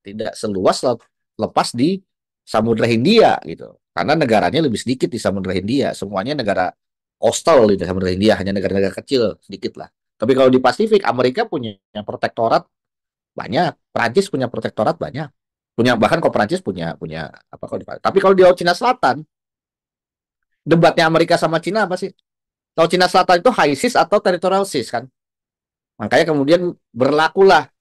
tidak seluas laut lepas di Samudra Hindia gitu. Karena negaranya lebih sedikit di Samudra Hindia. Semuanya negara coastal di Samudra Hindia, hanya negara-negara kecil sedikit lah. Tapi kalau di Pasifik, Amerika punya protektorat banyak, Prancis punya protektorat banyak. Punya, bahkan kalau Prancis punya punya apa kalau tapi kalau di Laut Cina Selatan, debatnya Amerika sama Cina apa sih? Laut Cina Selatan itu high seas atau territorial seas kan? Makanya kemudian berlakulah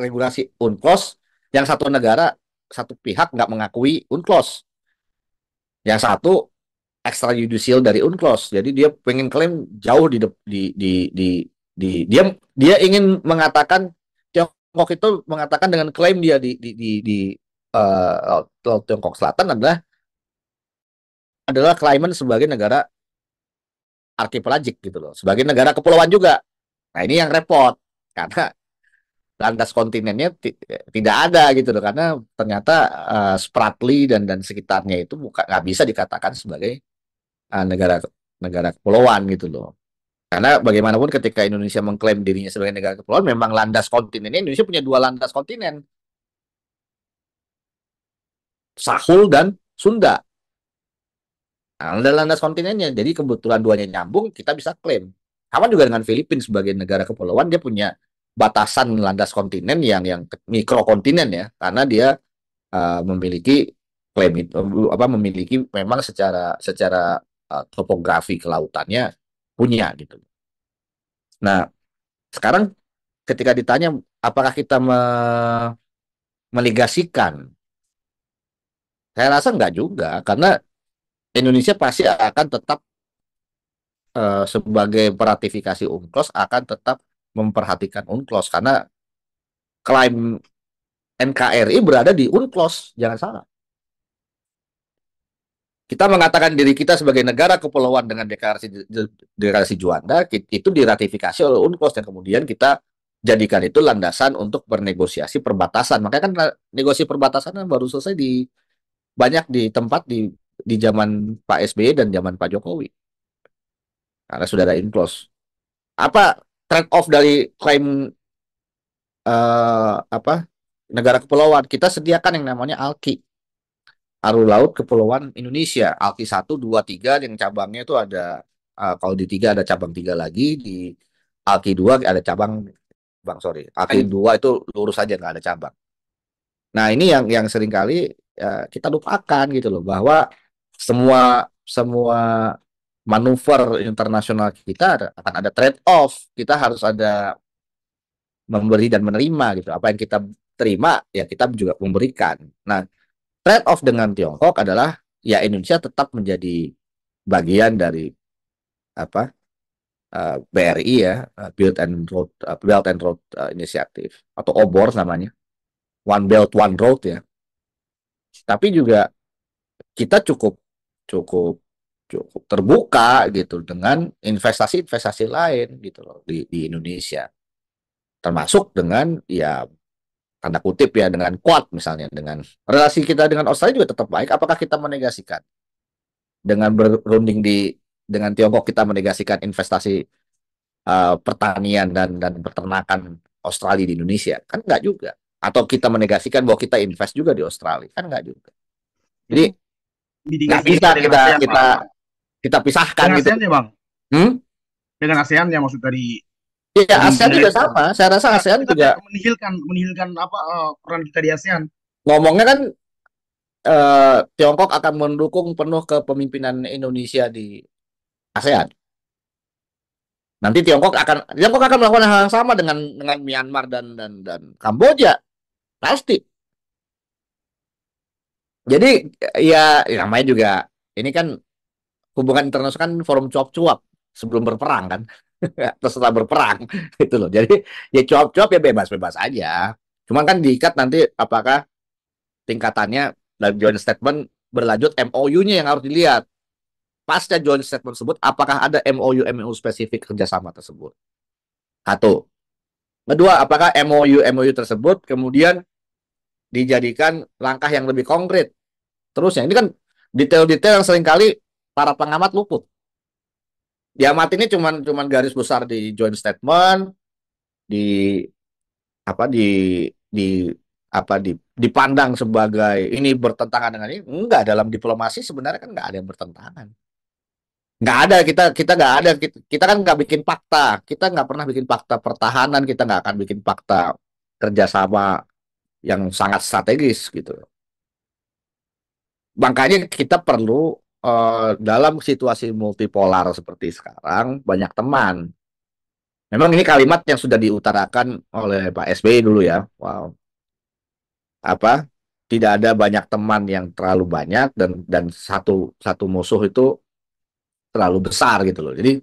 regulasi UNCLOS, yang satu negara, satu pihak nggak mengakui UNCLOS. Yang satu extrajudicial dari UNCLOS. Jadi dia pengen klaim jauh dia dia ingin mengatakan, Tiongkok itu mengatakan dengan klaim dia di Laut Tiongkok Selatan adalah klaiman sebagai negara arkipelagik gitu loh, sebagai negara kepulauan juga. Nah, ini yang repot karena landas kontinennya tidak ada gitu loh, karena ternyata Spratly dan sekitarnya itu nggak bisa dikatakan sebagai negara negara kepulauan gitu loh. Karena bagaimanapun ketika Indonesia mengklaim dirinya sebagai negara kepulauan, memang landas kontinennya, Indonesia punya dua landas kontinen, Sahul dan Sunda. Nah, ada landas kontinennya, jadi kebetulan duanya nyambung, kita bisa klaim. Sama juga dengan Filipina sebagai negara kepulauan, dia punya batasan landas kontinen yang mikrokontinen ya, karena dia memiliki klaim itu, memiliki memang secara topografi kelautannya punya gitu. Nah, sekarang ketika ditanya apakah kita meligasikan, saya rasa enggak juga, karena Indonesia pasti akan tetap sebagai peratifikasi UNCLOS akan tetap memperhatikan UNCLOS, karena klaim NKRI berada di UNCLOS, jangan salah. Kita mengatakan diri kita sebagai negara kepulauan dengan deklarasi Juanda, itu diratifikasi oleh UNCLOS, dan kemudian kita jadikan itu landasan untuk bernegosiasi perbatasan. Makanya kan negosiasi perbatasan baru selesai banyak di tempat di zaman Pak SBY dan zaman Pak Jokowi. Karena sudah ada UNCLOS. Apa trade off dari klaim negara kepulauan? Kita sediakan yang namanya ALKI. Aru Laut Kepulauan Indonesia, ALKI 1, 2, 3, yang cabangnya itu ada, kalau di 3 ada cabang 3 lagi, di ALKI 2 ada cabang, ALKI 2 itu lurus saja, nggak ada cabang. Nah, ini yang seringkali kita lupakan gitu loh, bahwa semua manuver internasional kita akan ada trade off. Kita harus ada memberi dan menerima gitu. Apa yang kita terima, ya kita juga memberikan. Nah, trade off dengan Tiongkok adalah ya Indonesia tetap menjadi bagian dari BRI ya, Belt and Road Initiative atau OBOR namanya, One Belt One Road ya. Tapi juga kita cukup cukup cukup terbuka gitu dengan investasi-investasi lain gitu loh di Indonesia, termasuk dengan ya tanda kutip ya dengan Quad, misalnya dengan relasi kita dengan Australia juga tetap baik. Apakah kita menegasikan dengan berunding dengan Tiongkok, kita menegasikan investasi pertanian dan peternakan Australia di Indonesia? Kan enggak juga. Atau kita menegasikan bahwa kita invest juga di Australia? Kan enggak juga. Jadi nggak bisa kita pisahkan dengan gitu. ASEAN ya, Bang? Dengan ASEAN ya, maksud dari Iya, ASEAN juga sama. Saya rasa ASEAN juga menihilkan peran kita di ASEAN. Ngomongnya kan Tiongkok akan mendukung penuh kepemimpinan Indonesia di ASEAN. Nanti Tiongkok akan melakukan hal yang sama dengan Myanmar dan Kamboja, pasti. Jadi ya namanya juga ini kan hubungan internasional kan forum cuap-cuap sebelum berperang kan. terserah berperang itu loh. Jadi ya cuap-cuap ya bebas-bebas aja. Cuman kan diikat nanti apakah tingkatannya dari joint statement berlanjut MOU-nya yang harus dilihat. Pasca joint statement tersebut apakah ada MOU spesifik kerjasama tersebut. Satu. Kedua, apakah MOU tersebut kemudian dijadikan langkah yang lebih konkret. Terusnya ini kan detail-detail yang seringkali para pengamat luput. Diamatinnya cuman garis besar di joint statement, di apa di apa dipandang sebagai ini bertentangan dengan ini. Enggak, dalam diplomasi sebenarnya kan nggak ada yang bertentangan. Nggak ada, kita nggak ada, kita kan nggak bikin fakta, kita nggak pernah bikin fakta pertahanan, kita nggak akan bikin fakta kerjasama yang sangat strategis gitu. Makanya kita perlu dalam situasi multipolar seperti sekarang banyak teman. Memang ini kalimat yang sudah diutarakan oleh Pak SBY dulu ya. Wow. Apa? Tidak ada banyak teman yang terlalu banyak dan satu musuh itu terlalu besar gitu loh. Jadi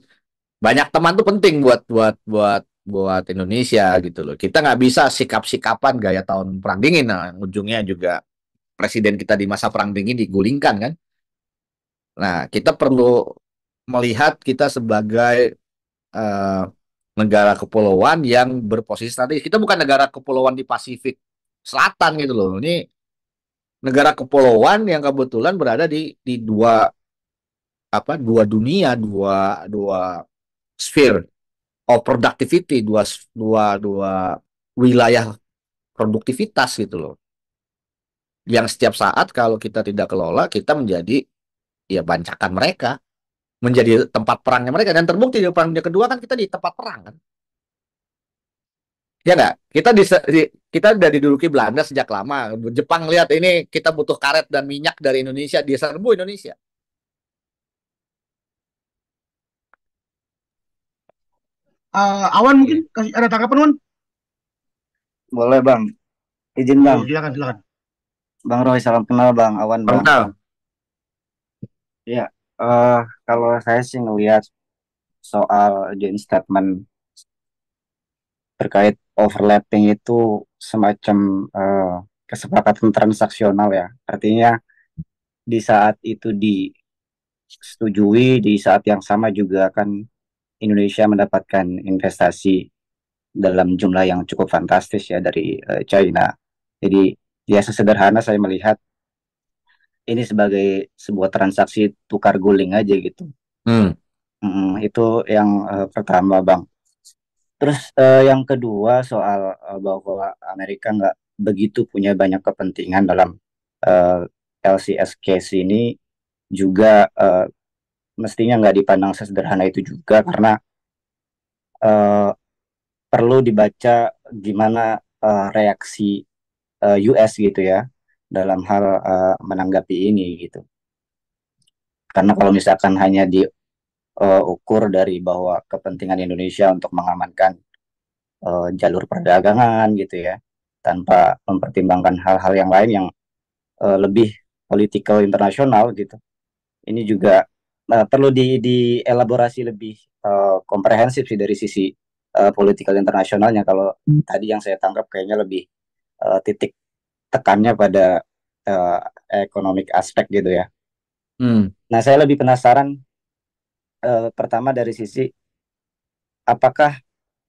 banyak teman tuh penting buat Indonesia gitu loh. Kita nggak bisa sikap-sikapan gaya tahun perang dingin. Nah, ujungnya juga presiden kita di masa perang dingin digulingkan kan. Nah, kita perlu melihat kita sebagai eh, negara kepulauan yang berposisi strategis. Kita bukan negara kepulauan di Pasifik Selatan gitu loh. Ini negara kepulauan yang kebetulan berada di dua dunia, dua sphere of productivity, dua wilayah produktivitas gitu loh. Yang setiap saat kalau kita tidak kelola, kita menjadi ya bancakan mereka, menjadi tempat perangnya mereka, dan terbukti di perang dunia kedua kan kita di tempat perang kan. Ya nggak? Kita udah diduduki Belanda sejak lama. Jepang lihat ini kita butuh karet dan minyak dari Indonesia, dia serbu Indonesia. Awan mungkin kasih ada tanggapan Wan? Boleh Bang, izin Oke, Bang. silakan silakan. Bang Roy, salam kenal Bang, Awan Bang. Kenal. Ya, eh kalau saya sih ngelihat soal joint statement terkait overlapping itu semacam kesepakatan transaksional ya. Artinya di saat itu disetujui, di saat yang sama juga kan Indonesia mendapatkan investasi dalam jumlah yang cukup fantastis ya dari China. Jadi ya sesederhana saya melihat ini sebagai sebuah transaksi tukar guling aja gitu. Hmm. Itu yang pertama, Bang. Terus yang kedua soal bahwa Amerika nggak begitu punya banyak kepentingan dalam uh, LCS case ini juga mestinya nggak dipandang sesederhana itu juga karena uh, perlu dibaca gimana reaksi US gitu ya dalam hal menanggapi ini gitu. Karena kalau misalkan hanya diukur dari bahwa kepentingan Indonesia untuk mengamankan jalur perdagangan gitu ya, tanpa mempertimbangkan hal-hal yang lain yang lebih political internasional gitu. Ini juga perlu dielaborasi lebih komprehensif sih dari sisi political internasionalnya. Kalau tadi yang saya tangkap kayaknya lebih titik tekannya pada uh, economic aspek gitu ya. Nah, saya lebih penasaran pertama dari sisi apakah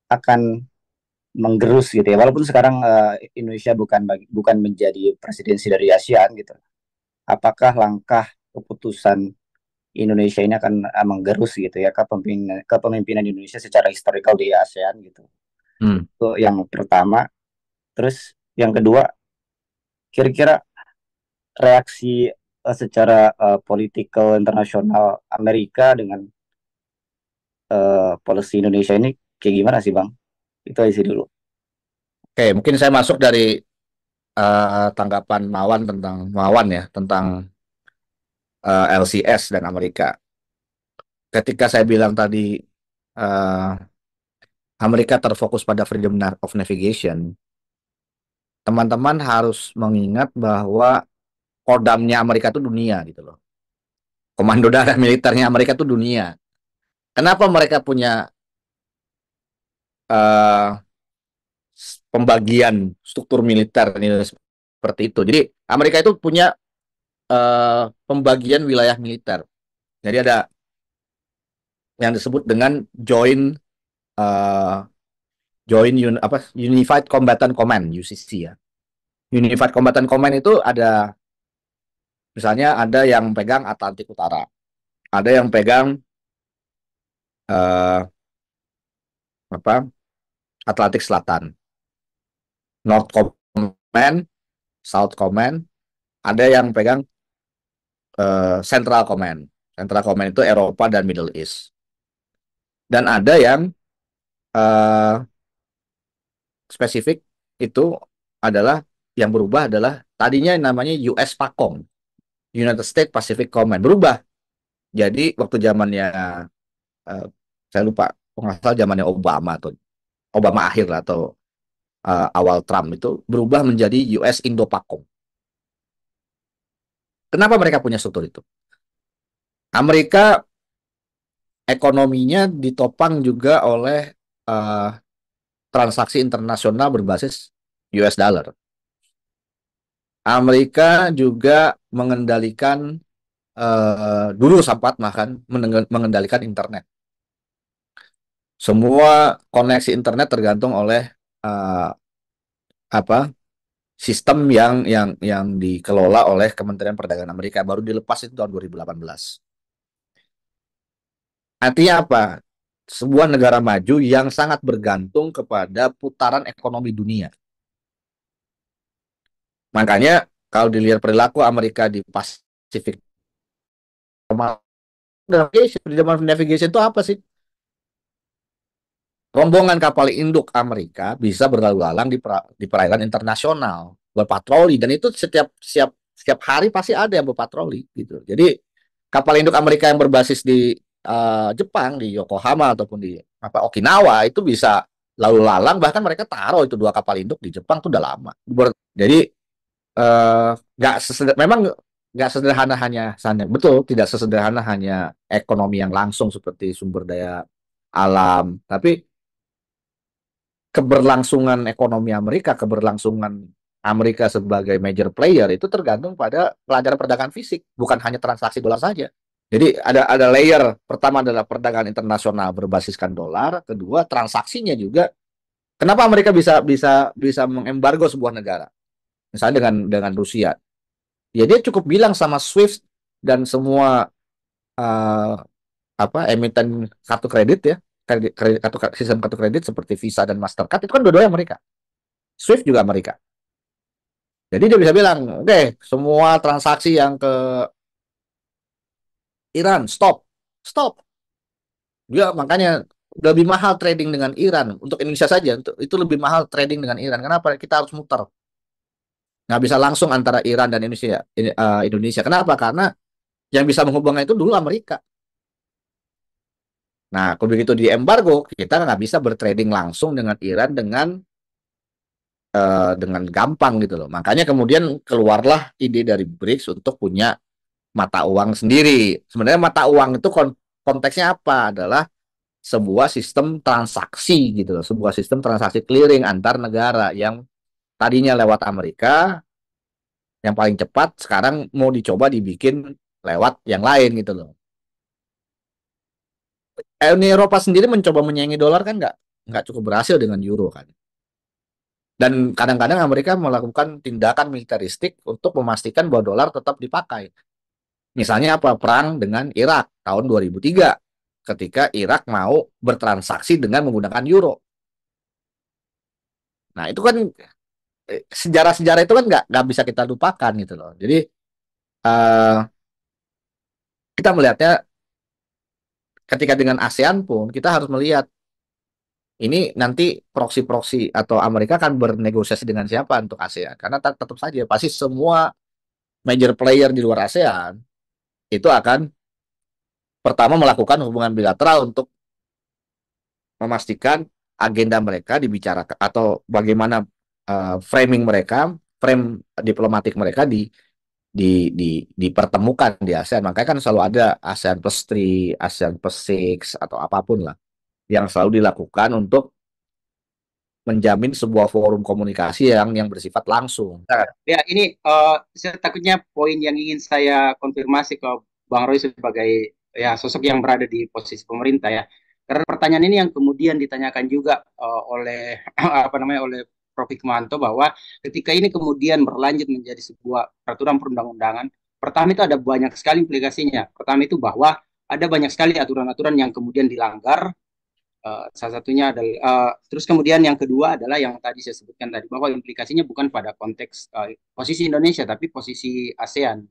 akan menggerus gitu ya. Walaupun sekarang Indonesia bukan menjadi presidensi dari ASEAN gitu. Apakah langkah keputusan Indonesia ini akan menggerus gitu ya kepemimpinan Indonesia secara historikal di ASEAN gitu. Itu yang pertama. Terus yang kedua, kira-kira reaksi secara political internasional Amerika dengan policy Indonesia ini kayak gimana sih Bang? Itu aja sih dulu. Oke, mungkin saya masuk dari tanggapan Mawan ya tentang LCS dan Amerika. Ketika saya bilang tadi uh, Amerika terfokus pada freedom of navigation, teman-teman harus mengingat bahwa kodamnya Amerika itu dunia gitu loh. Komando darat militernya Amerika itu dunia. Kenapa mereka punya eh, pembagian struktur militer ini seperti itu. Jadi Amerika itu punya pembagian wilayah militer. Jadi ada yang disebut dengan uh, Unified Combatant Command (UCC) ya. Unified Combatant Command itu ada, misalnya ada yang pegang Atlantik Utara, ada yang pegang uh, apa Atlantik Selatan, North Command, South Command, ada yang pegang Central Command. Central Command itu Eropa dan Middle East. Dan ada yang uh, spesifik itu adalah yang berubah adalah tadinya namanya US PACOM, United States Pacific Command, berubah. Jadi waktu zamannya saya lupa, nggak salah zamannya Obama atau Obama akhir lah, atau awal Trump, itu berubah menjadi US Indo-PACOM. Kenapa mereka punya struktur itu? Amerika ekonominya ditopang juga oleh transaksi internasional berbasis US dollar. Amerika juga mengendalikan dulu sempat bahkan mengendalikan internet. Semua koneksi internet tergantung oleh sistem yang dikelola oleh Kementerian Perdagangan Amerika, baru dilepas itu tahun 2018. Artinya apa? Sebuah negara maju yang sangat bergantung kepada putaran ekonomi dunia. Makanya kalau dilihat perilaku Amerika di Pasifik, navigation itu apa sih? Rombongan kapal induk Amerika bisa berlalu lalang di perairan internasional, berpatroli, dan itu setiap hari pasti ada yang berpatroli gitu. Jadi kapal induk Amerika yang berbasis di Jepang, di Yokohama ataupun di Okinawa, itu bisa lalu lalang, bahkan mereka taruh itu 2 kapal induk di Jepang tuh udah lama. Jadi memang nggak sederhana betul, tidak sesederhana hanya ekonomi yang langsung seperti sumber daya alam, tapi keberlangsungan ekonomi Amerika, keberlangsungan Amerika sebagai major player itu tergantung pada pelajaran perdagangan fisik, bukan hanya transaksi dolar saja. Jadi ada layer, pertama adalah perdagangan internasional berbasiskan dolar, kedua transaksinya juga. Kenapa Amerika bisa mengembargo sebuah negara? Misalnya dengan Rusia. Ya dia cukup bilang sama SWIFT dan semua emiten kartu kredit ya, sistem kartu kredit seperti Visa dan Mastercard itu kan dua-duanya Amerika. SWIFT juga Amerika. Jadi dia bisa bilang, oke, semua transaksi yang ke Iran stop. Dia makanya lebih mahal trading dengan Iran untuk Indonesia saja, itu lebih mahal trading dengan Iran. Kenapa? Kita harus muter. Nggak bisa langsung antara Iran dan Indonesia. Kenapa? Karena yang bisa menghubungkan itu dulu Amerika. Nah, begitu di embargo, kita nggak bisa bertrading langsung dengan Iran dengan gampang gitu loh. Makanya kemudian keluarlah ide dari BRICS untuk punya mata uang sendiri. Sebenarnya mata uang itu konteksnya apa? Adalah sebuah sistem transaksi gitu loh, sebuah sistem transaksi clearing antar negara yang tadinya lewat Amerika, yang paling cepat, sekarang mau dicoba dibikin lewat yang lain gitu loh. Uni Eropa sendiri mencoba menyaingi dolar kan nggak cukup berhasil dengan euro kan. Dan kadang-kadang Amerika melakukan tindakan militeristik untuk memastikan bahwa dolar tetap dipakai. Misalnya apa? Perang dengan Irak tahun 2003 ketika Irak mau bertransaksi dengan menggunakan euro. Nah itu kan sejarah-sejarah itu kan nggak bisa kita lupakan gitu loh. Jadi kita melihatnya ketika dengan ASEAN pun kita harus melihat ini nanti proksi-proksi atau Amerika akan bernegosiasi dengan siapa untuk ASEAN, karena tetap saja pasti semua major player di luar ASEAN itu akan pertama melakukan hubungan bilateral untuk memastikan agenda mereka dibicarakan atau bagaimana frame diplomatik mereka dipertemukan di ASEAN. Makanya kan selalu ada ASEAN Plus 3, ASEAN Plus 6 atau apapun lah yang selalu dilakukan untuk menjamin sebuah forum komunikasi yang bersifat langsung. Nah, ya ini saya takutnya poin yang ingin saya konfirmasi ke Bang Roy sebagai ya sosok yang berada di posisi pemerintah ya. Karena pertanyaan ini yang kemudian ditanyakan juga oleh apa namanya oleh Prof. Hikmanto bahwa ketika ini kemudian berlanjut menjadi sebuah peraturan perundang-undangan, pertama itu ada banyak sekali implikasinya. Pertama itu bahwa ada banyak sekali aturan-aturan yang kemudian dilanggar. Salah satunya adalah terus kemudian yang kedua adalah yang tadi saya sebutkan tadi bahwa implikasinya bukan pada konteks posisi Indonesia tapi posisi ASEAN.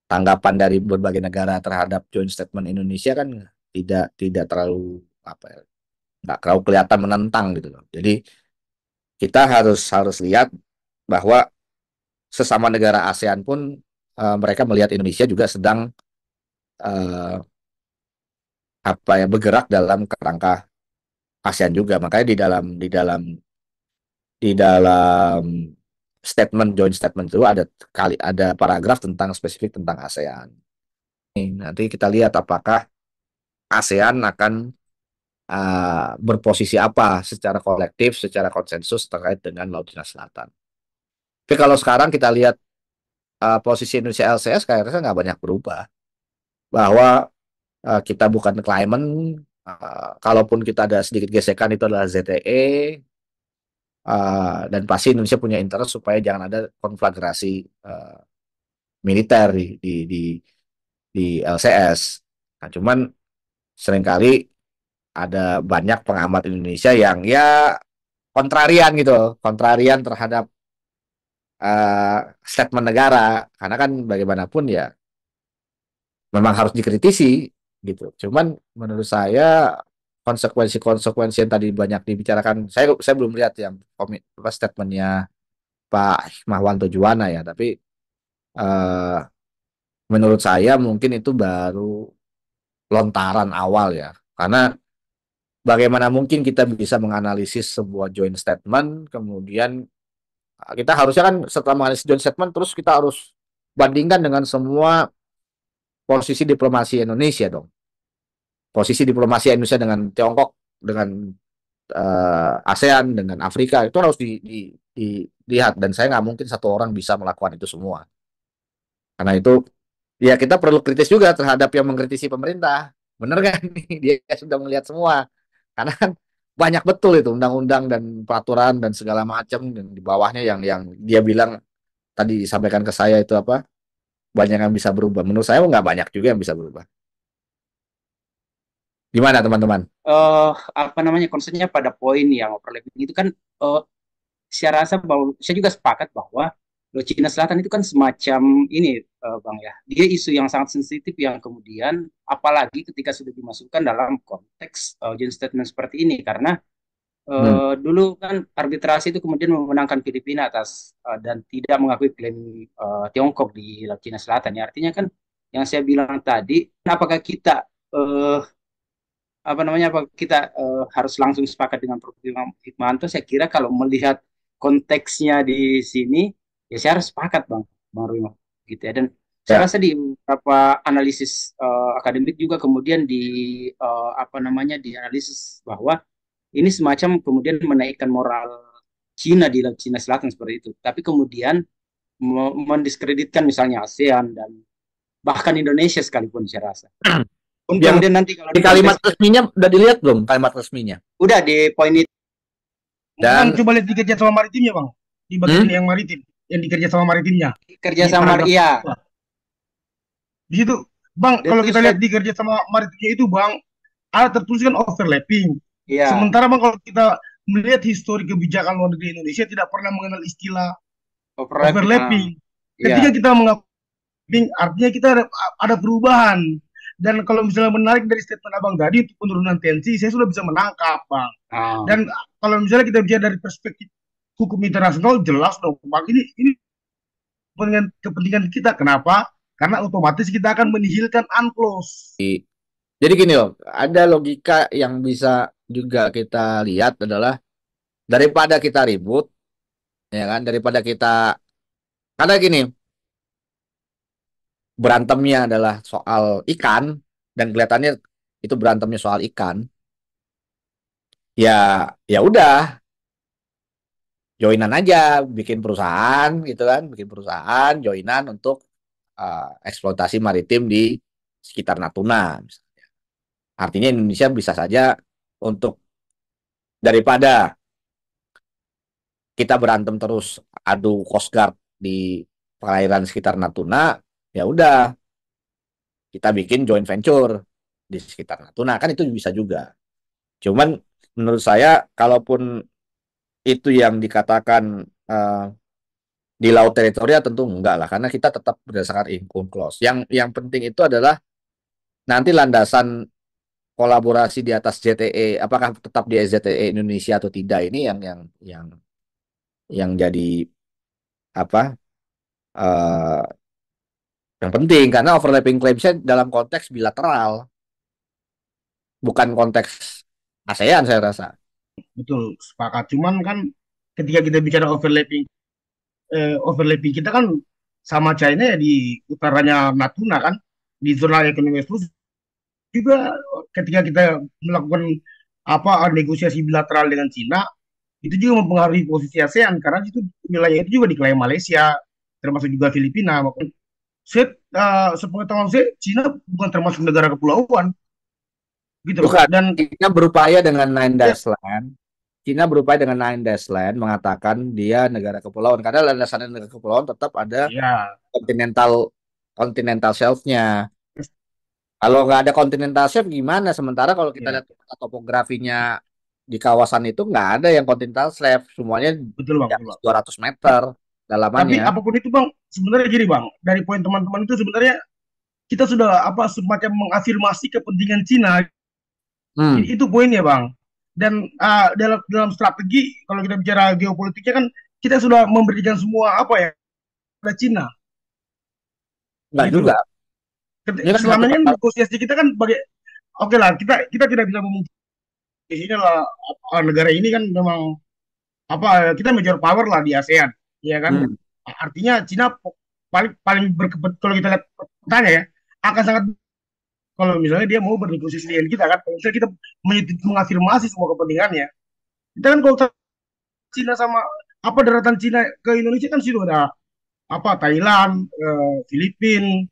Tanggapan dari berbagai negara terhadap joint statement Indonesia kan tidak terlalu apa ya, nggak terlalu kelihatan menentang gitu loh. Jadi kita harus lihat bahwa sesama negara ASEAN pun mereka melihat Indonesia juga sedang uh, apa ya bergerak dalam kerangka ASEAN juga. Makanya di dalam joint statement itu ada paragraf tentang spesifik tentang ASEAN. Nanti kita lihat apakah ASEAN akan berposisi apa secara kolektif, secara konsensus terkait dengan Laut Cina Selatan. Tapi kalau sekarang kita lihat posisi Indonesia LCS kayaknya nggak banyak berubah. Bahwa kita bukan claimant, kalaupun kita ada sedikit gesekan itu adalah ZTE, dan pasti Indonesia punya interest supaya jangan ada konflagrasi militer di LCS. Nah, cuman seringkali ada banyak pengamat Indonesia yang ya kontrarian gitu, kontrarian terhadap statement negara, karena kan bagaimanapun ya memang harus dikritisi gitu. Cuman menurut saya konsekuensi-konsekuensi yang tadi banyak dibicarakan, saya belum lihat yang statementnya Pak Hikmawanto Juwana ya, tapi eh, menurut saya mungkin itu baru lontaran awal ya, karena bagaimana mungkin kita bisa menganalisis sebuah joint statement, kemudian kita harusnya kan setelah menganalisis joint statement, terus kita harus bandingkan dengan semua posisi diplomasi Indonesia dong. Posisi diplomasi Indonesia dengan Tiongkok, dengan ASEAN, dengan Afrika, itu harus dilihat. Dan saya nggak mungkin satu orang bisa melakukan itu semua. Karena itu, ya kita perlu kritis juga terhadap yang mengkritisi pemerintah. Bener kan? Dia sudah melihat semua. Karena kan banyak betul itu undang-undang dan peraturan dan segala macam dan di bawahnya yang dia bilang tadi disampaikan ke saya itu apa? Banyak yang bisa berubah. Menurut saya nggak banyak juga yang bisa berubah. Gimana teman-teman? Apa namanya concernnya pada poin yang overlapping itu kan saya rasa bahwa saya juga sepakat bahwa Laut Cina Selatan itu kan semacam ini Bang ya. Dia isu yang sangat sensitif yang kemudian apalagi ketika sudah dimasukkan dalam konteks joint statement seperti ini karena dulu kan arbitrasi itu kemudian memenangkan Filipina atas dan tidak mengakui klaim Tiongkok di Laut Cina Selatan. Ya, artinya kan yang saya bilang tadi, apakah kita apa namanya apa kita harus langsung sepakat dengan Prof. Hikmanto? Saya kira kalau melihat konteksnya di sini, ya saya harus sepakat Bang Rino, gitu ya. Dan saya Ya. rasa di beberapa analisis akademik juga kemudian apa namanya dianalisis bahwa ini semacam kemudian menaikkan moral Cina di Laut Cina Selatan seperti itu. Tapi kemudian mendiskreditkan misalnya ASEAN dan bahkan Indonesia sekalipun saya rasa. Pun Yang kemudian nanti kalau di kalimat resminya udah dilihat belum kalimat resminya? udah di poin itu. Dan Dan coba lihat di kerjasama maritimnya bang, di bagian yang maritim, yang di kerjasama maritimnya. Kerjasama paragraf iya. kedua. Di situ bang, Dan kalau terus kita lihat di kerjasama maritimnya itu bang, ada tertuliskan overlapping. iya. Sementara bang kalau kita melihat histori kebijakan luar negeri Indonesia tidak pernah mengenal istilah overlapping. Ketika Iya. kita menguping, artinya kita ada perubahan. Dan kalau misalnya menarik dari statement abang tadi untuk penurunan tensi, saya sudah bisa menangkap bang. Dan kalau misalnya kita bicara dari perspektif hukum internasional, jelas dong bang. Ini kepentingan kita. Kenapa? Karena otomatis kita akan menihilkan UNCLOS. jadi gini loh, ada logika yang bisa juga kita lihat adalah daripada kita ribut, ya kan, daripada kita karena gini, berantemnya adalah soal ikan dan kelihatannya itu berantemnya soal ikan. Ya, ya udah, joinan aja, bikin perusahaan gitu kan, bikin perusahaan joinan untuk eksploitasi maritim di sekitar Natuna. Artinya Indonesia bisa saja untuk daripada kita berantem terus adu Coast Guard di perairan sekitar Natuna, ya udah kita bikin joint venture di sekitar Natuna, kan itu bisa juga. Cuman menurut saya kalaupun itu yang dikatakan di laut teritorial tentu enggak lah, karena kita tetap berdasarkan UNCLOS. Yang penting itu adalah nanti landasan kolaborasi di atas ZTE, apakah tetap di ZTE Indonesia atau tidak, ini yang jadi apa uh, yang penting, karena overlapping claims-nya dalam konteks bilateral, bukan konteks ASEAN saya rasa. Betul, sepakat. Cuman kan ketika kita bicara overlapping kita kan sama China ya di utaranya Natuna kan, di zona ekonomi eksklusif juga. Ketika kita melakukan negosiasi bilateral dengan Cina, itu juga mempengaruhi posisi ASEAN karena itu wilayah itu juga diklaim Malaysia, termasuk juga Filipina. Makanya sepengetahuan saya, Cina bukan termasuk negara kepulauan, gitu loh. Bukan, Dan China berupaya dengan Nine Dash Land. China berupaya dengan Nine Dash Land mengatakan dia negara kepulauan, karena landasan negara kepulauan tetap ada ya, continental shelf-nya. Kalau nggak ada continental shelf gimana? Sementara kalau kita ya, lihat topografinya di kawasan itu nggak ada yang continental shelf, semuanya betul bang, di betul atas bang. 200 meter Tapi dalamannya. apapun itu bang, sebenarnya gini bang, dari poin teman-teman itu sebenarnya kita sudah semacam mengafirmasi kepentingan Cina. Hmm, Itu poinnya bang. Dan dalam dalam strategi kalau kita bicara geopolitiknya kan kita sudah memberikan semua pada Cina, nggak gitu juga. loh. Ini kan satu Selama ini kapal. negosiasi kita kan oke lah, kita tidak bisa memungkiri di sini lah, negara ini kan memang kita major power lah di ASEAN, ya kan. Hmm. Artinya Cina paling paling kalau kita lihat petanya ya, akan sangat kalau misalnya dia mau bernegosiasi dengan kita kan, kalau misalnya kita mengafirmasi semua kepentingannya. Kita kan kalau Cina sama daratan Cina ke Indonesia kan sudah ada Thailand, Filipina,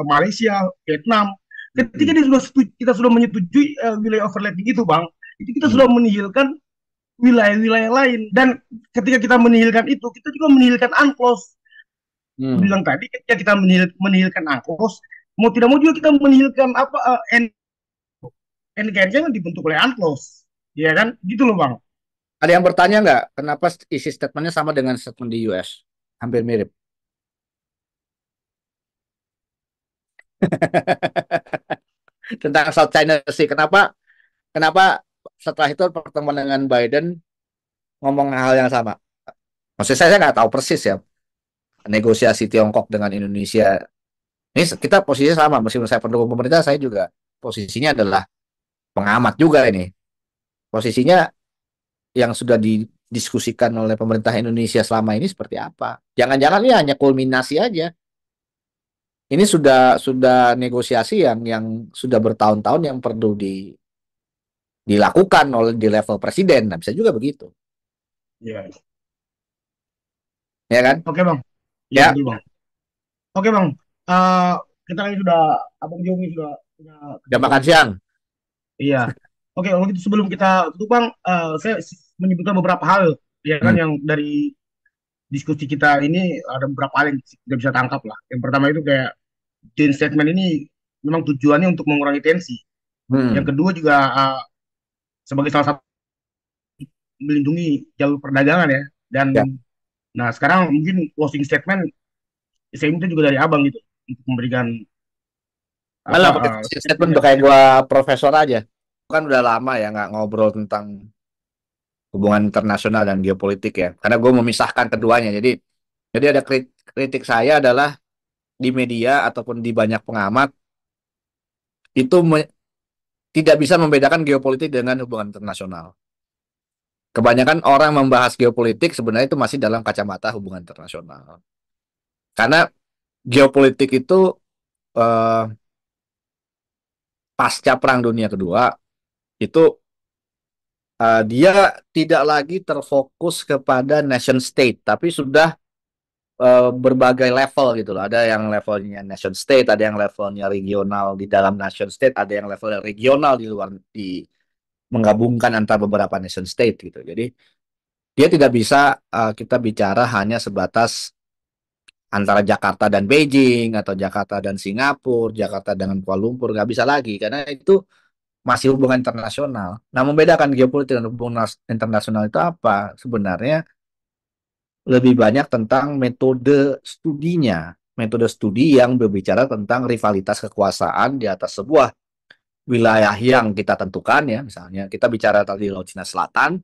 Malaysia, Vietnam. Ketika Hmm. kita sudah menyetujui wilayah overlapping itu bang, itu kita sudah Hmm. menihilkan wilayah-wilayah lain. Dan ketika kita menihilkan itu, kita juga menihilkan UNCLOS. Hmm. Bilang tadi ketika kita menihilkan UNCLOS, mau tidak mau juga kita menihilkan NKRI yang dibentuk oleh UNCLOS, ya kan? Gitu loh bang. Ada yang bertanya nggak, kenapa isi statementnya sama dengan statement di US? Hampir mirip. Tentang South China Sea. Kenapa? Kenapa setelah itu pertemuan dengan Biden ngomong hal yang sama? Maksud saya nggak tahu persis ya negosiasi Tiongkok dengan Indonesia. Ini kita posisinya sama, meskipun saya pendukung pemerintah, saya juga posisinya adalah pengamat juga ini. Posisinya yang sudah didiskusikan oleh pemerintah Indonesia selama ini seperti apa? Jangan-jangan ini hanya kulminasi aja. Ini sudah negosiasi yang sudah bertahun-tahun yang perlu dilakukan oleh di level presiden. Nah, bisa juga begitu, Ya. ya kan? Oke bang. Iya Ya, betul bang. Oke bang. Eh kita ini sudah Abang Jo ini sudah punya jam kesibukan makan juga. siang. Iya. Oke, kalau gitu sebelum kita tutup bang, saya menyebutkan beberapa hal ya kan Hmm. yang dari diskusi kita ini ada beberapa hal yang kita bisa tangkap lah. Yang pertama itu kayak joint statement ini memang tujuannya untuk mengurangi tensi. Yang Hmm. kedua juga sebagai salah satu melindungi jalur perdagangan ya. Dan Ya. nah sekarang mungkin closing statement saya minta juga dari abang gitu untuk memberikan Malah pakai statement statement. udah kayak gua profesor aja. Kan udah lama ya nggak ngobrol tentang hubungan internasional dan geopolitik ya. Karena gue memisahkan keduanya. Jadi ada kritik saya adalah di media ataupun di banyak pengamat itu tidak bisa membedakan geopolitik dengan hubungan internasional. Kebanyakan orang membahas geopolitik sebenarnya itu masih dalam kacamata hubungan internasional. Karena geopolitik itu eh, pasca Perang Dunia Kedua itu dia tidak lagi terfokus kepada nation state, tapi sudah berbagai level gitu loh. Ada yang levelnya nation state, ada yang levelnya regional di dalam nation state, ada yang levelnya regional di luar, di menggabungkan antara beberapa nation state gitu. Jadi dia tidak bisa kita bicara hanya sebatas antara Jakarta dan Beijing atau Jakarta dan Singapura, Jakarta dengan Kuala Lumpur, nggak bisa lagi karena itu masih hubungan internasional. Nah, membedakan geopolitik dan hubungan internasional itu apa? Sebenarnya lebih banyak tentang metode studinya, metode studi yang berbicara tentang rivalitas kekuasaan di atas sebuah wilayah yang kita tentukan ya, misalnya kita bicara tadi Laut Cina Selatan,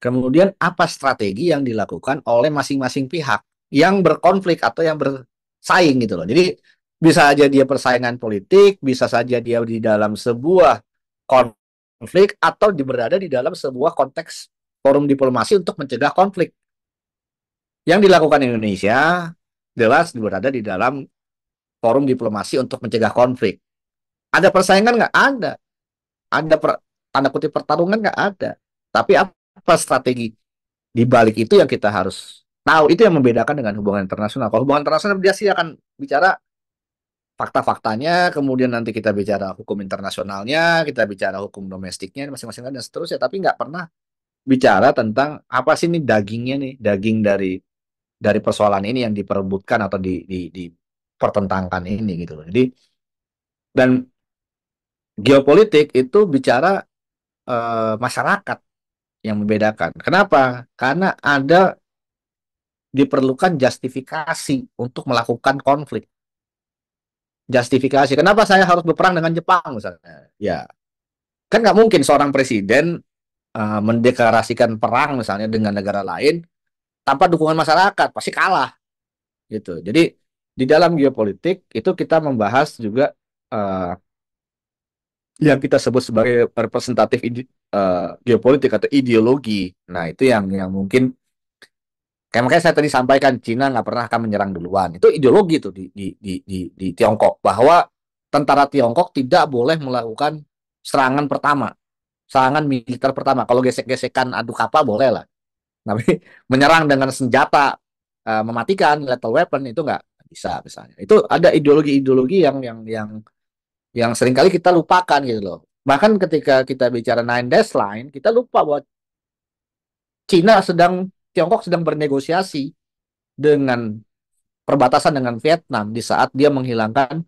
kemudian apa strategi yang dilakukan oleh masing-masing pihak yang berkonflik atau yang bersaing gitu loh. Jadi bisa aja dia persaingan politik, bisa saja dia di dalam sebuah konflik atau berada di dalam sebuah konteks forum diplomasi untuk mencegah konflik. Yang dilakukan Indonesia jelas berada di dalam forum diplomasi untuk mencegah konflik. Ada persaingan nggak? Ada. Ada tanda kutip pertarungan nggak? Ada. Tapi apa strategi di balik itu yang kita harus tahu. Itu yang membedakan dengan hubungan internasional. Kalau hubungan internasional dia sih akan bicara fakta-faktanya, kemudian nanti kita bicara hukum internasionalnya, kita bicara hukum domestiknya masing-masing dan seterusnya. Tapi nggak pernah bicara tentang apa sih ini dagingnya nih, daging dari persoalan ini yang diperebutkan atau dipertentangkan ini gitu loh. Jadi dan geopolitik itu bicara masyarakat yang membedakan. Kenapa? Karena ada diperlukan justifikasi untuk melakukan konflik. Justifikasi. Kenapa saya harus berperang dengan Jepang misalnya? Ya, kan nggak mungkin seorang presiden mendeklarasikan perang misalnya dengan negara lain tanpa dukungan masyarakat, pasti kalah gitu. Jadi di dalam geopolitik itu kita membahas juga yang kita sebut sebagai representatif geopolitik atau ideologi. Nah, itu yang mungkin kayak makanya saya tadi sampaikan Cina nggak pernah akan menyerang duluan. Itu ideologi itu di Tiongkok bahwa tentara Tiongkok tidak boleh melakukan serangan pertama, serangan militer pertama. Kalau gesek-gesekan adu kapal boleh lah. Tapi menyerang dengan senjata mematikan lethal weapon itu nggak bisa misalnya. Itu ada ideologi-ideologi yang seringkali kita lupakan gitu loh. Bahkan ketika kita bicara Nine Dash Line, kita lupa bahwa Tiongkok sedang bernegosiasi dengan perbatasan dengan Vietnam di saat dia menghilangkan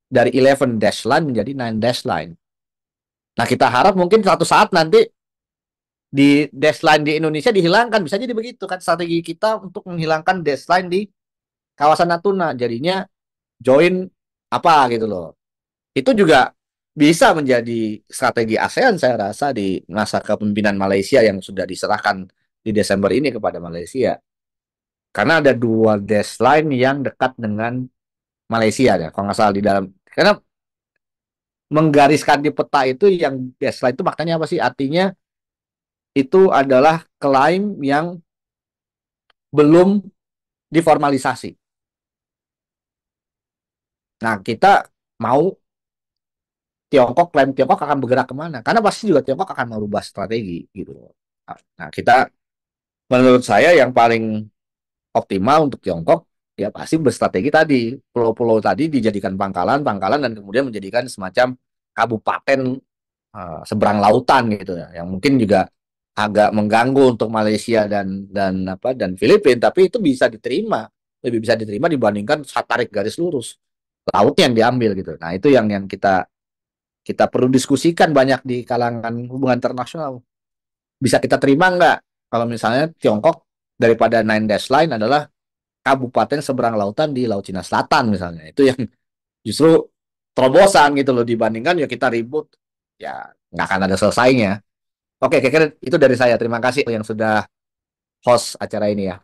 dari 11 Dash Line menjadi 9 Dash Line. Nah, kita harap mungkin suatu saat nanti di Dash Line di Indonesia dihilangkan. Bisa jadi begitu kan strategi kita untuk menghilangkan Dash Line di kawasan Natuna. Jadinya join apa gitu loh. Itu juga bisa menjadi strategi ASEAN saya rasa di masa kepemimpinan Malaysia yang sudah diserahkan di Desember ini kepada Malaysia. Karena ada 2 dash line yang dekat dengan Malaysia ya, kalau nggak salah di dalam. Karena menggariskan di peta itu yang dash line itu maknanya apa sih? Artinya itu adalah klaim yang belum diformalisasi. Nah, kita mau klaim Tiongkok akan bergerak kemana? Karena pasti juga Tiongkok akan merubah strategi gitu. Nah, menurut saya yang paling optimal untuk Tiongkok ya pasti berstrategi tadi. Pulau-pulau tadi dijadikan pangkalan dan kemudian menjadikan semacam kabupaten seberang lautan gitu ya. Yang mungkin juga agak mengganggu untuk Malaysia dan Filipina, tapi itu bisa diterima. Lebih bisa diterima dibandingkan tarik garis lurus. Lautnya yang diambil gitu. Nah, itu yang kita perlu diskusikan banyak di kalangan hubungan internasional. Bisa kita terima nggak kalau misalnya Tiongkok daripada Nine Dash Line adalah kabupaten seberang lautan di Laut Cina Selatan misalnya. Itu yang justru terobosan gitu loh dibandingkan ya kita ribut ya nggak akan ada selesainya. Oke, kira-kira itu dari saya. Terima kasih yang sudah host acara ini ya.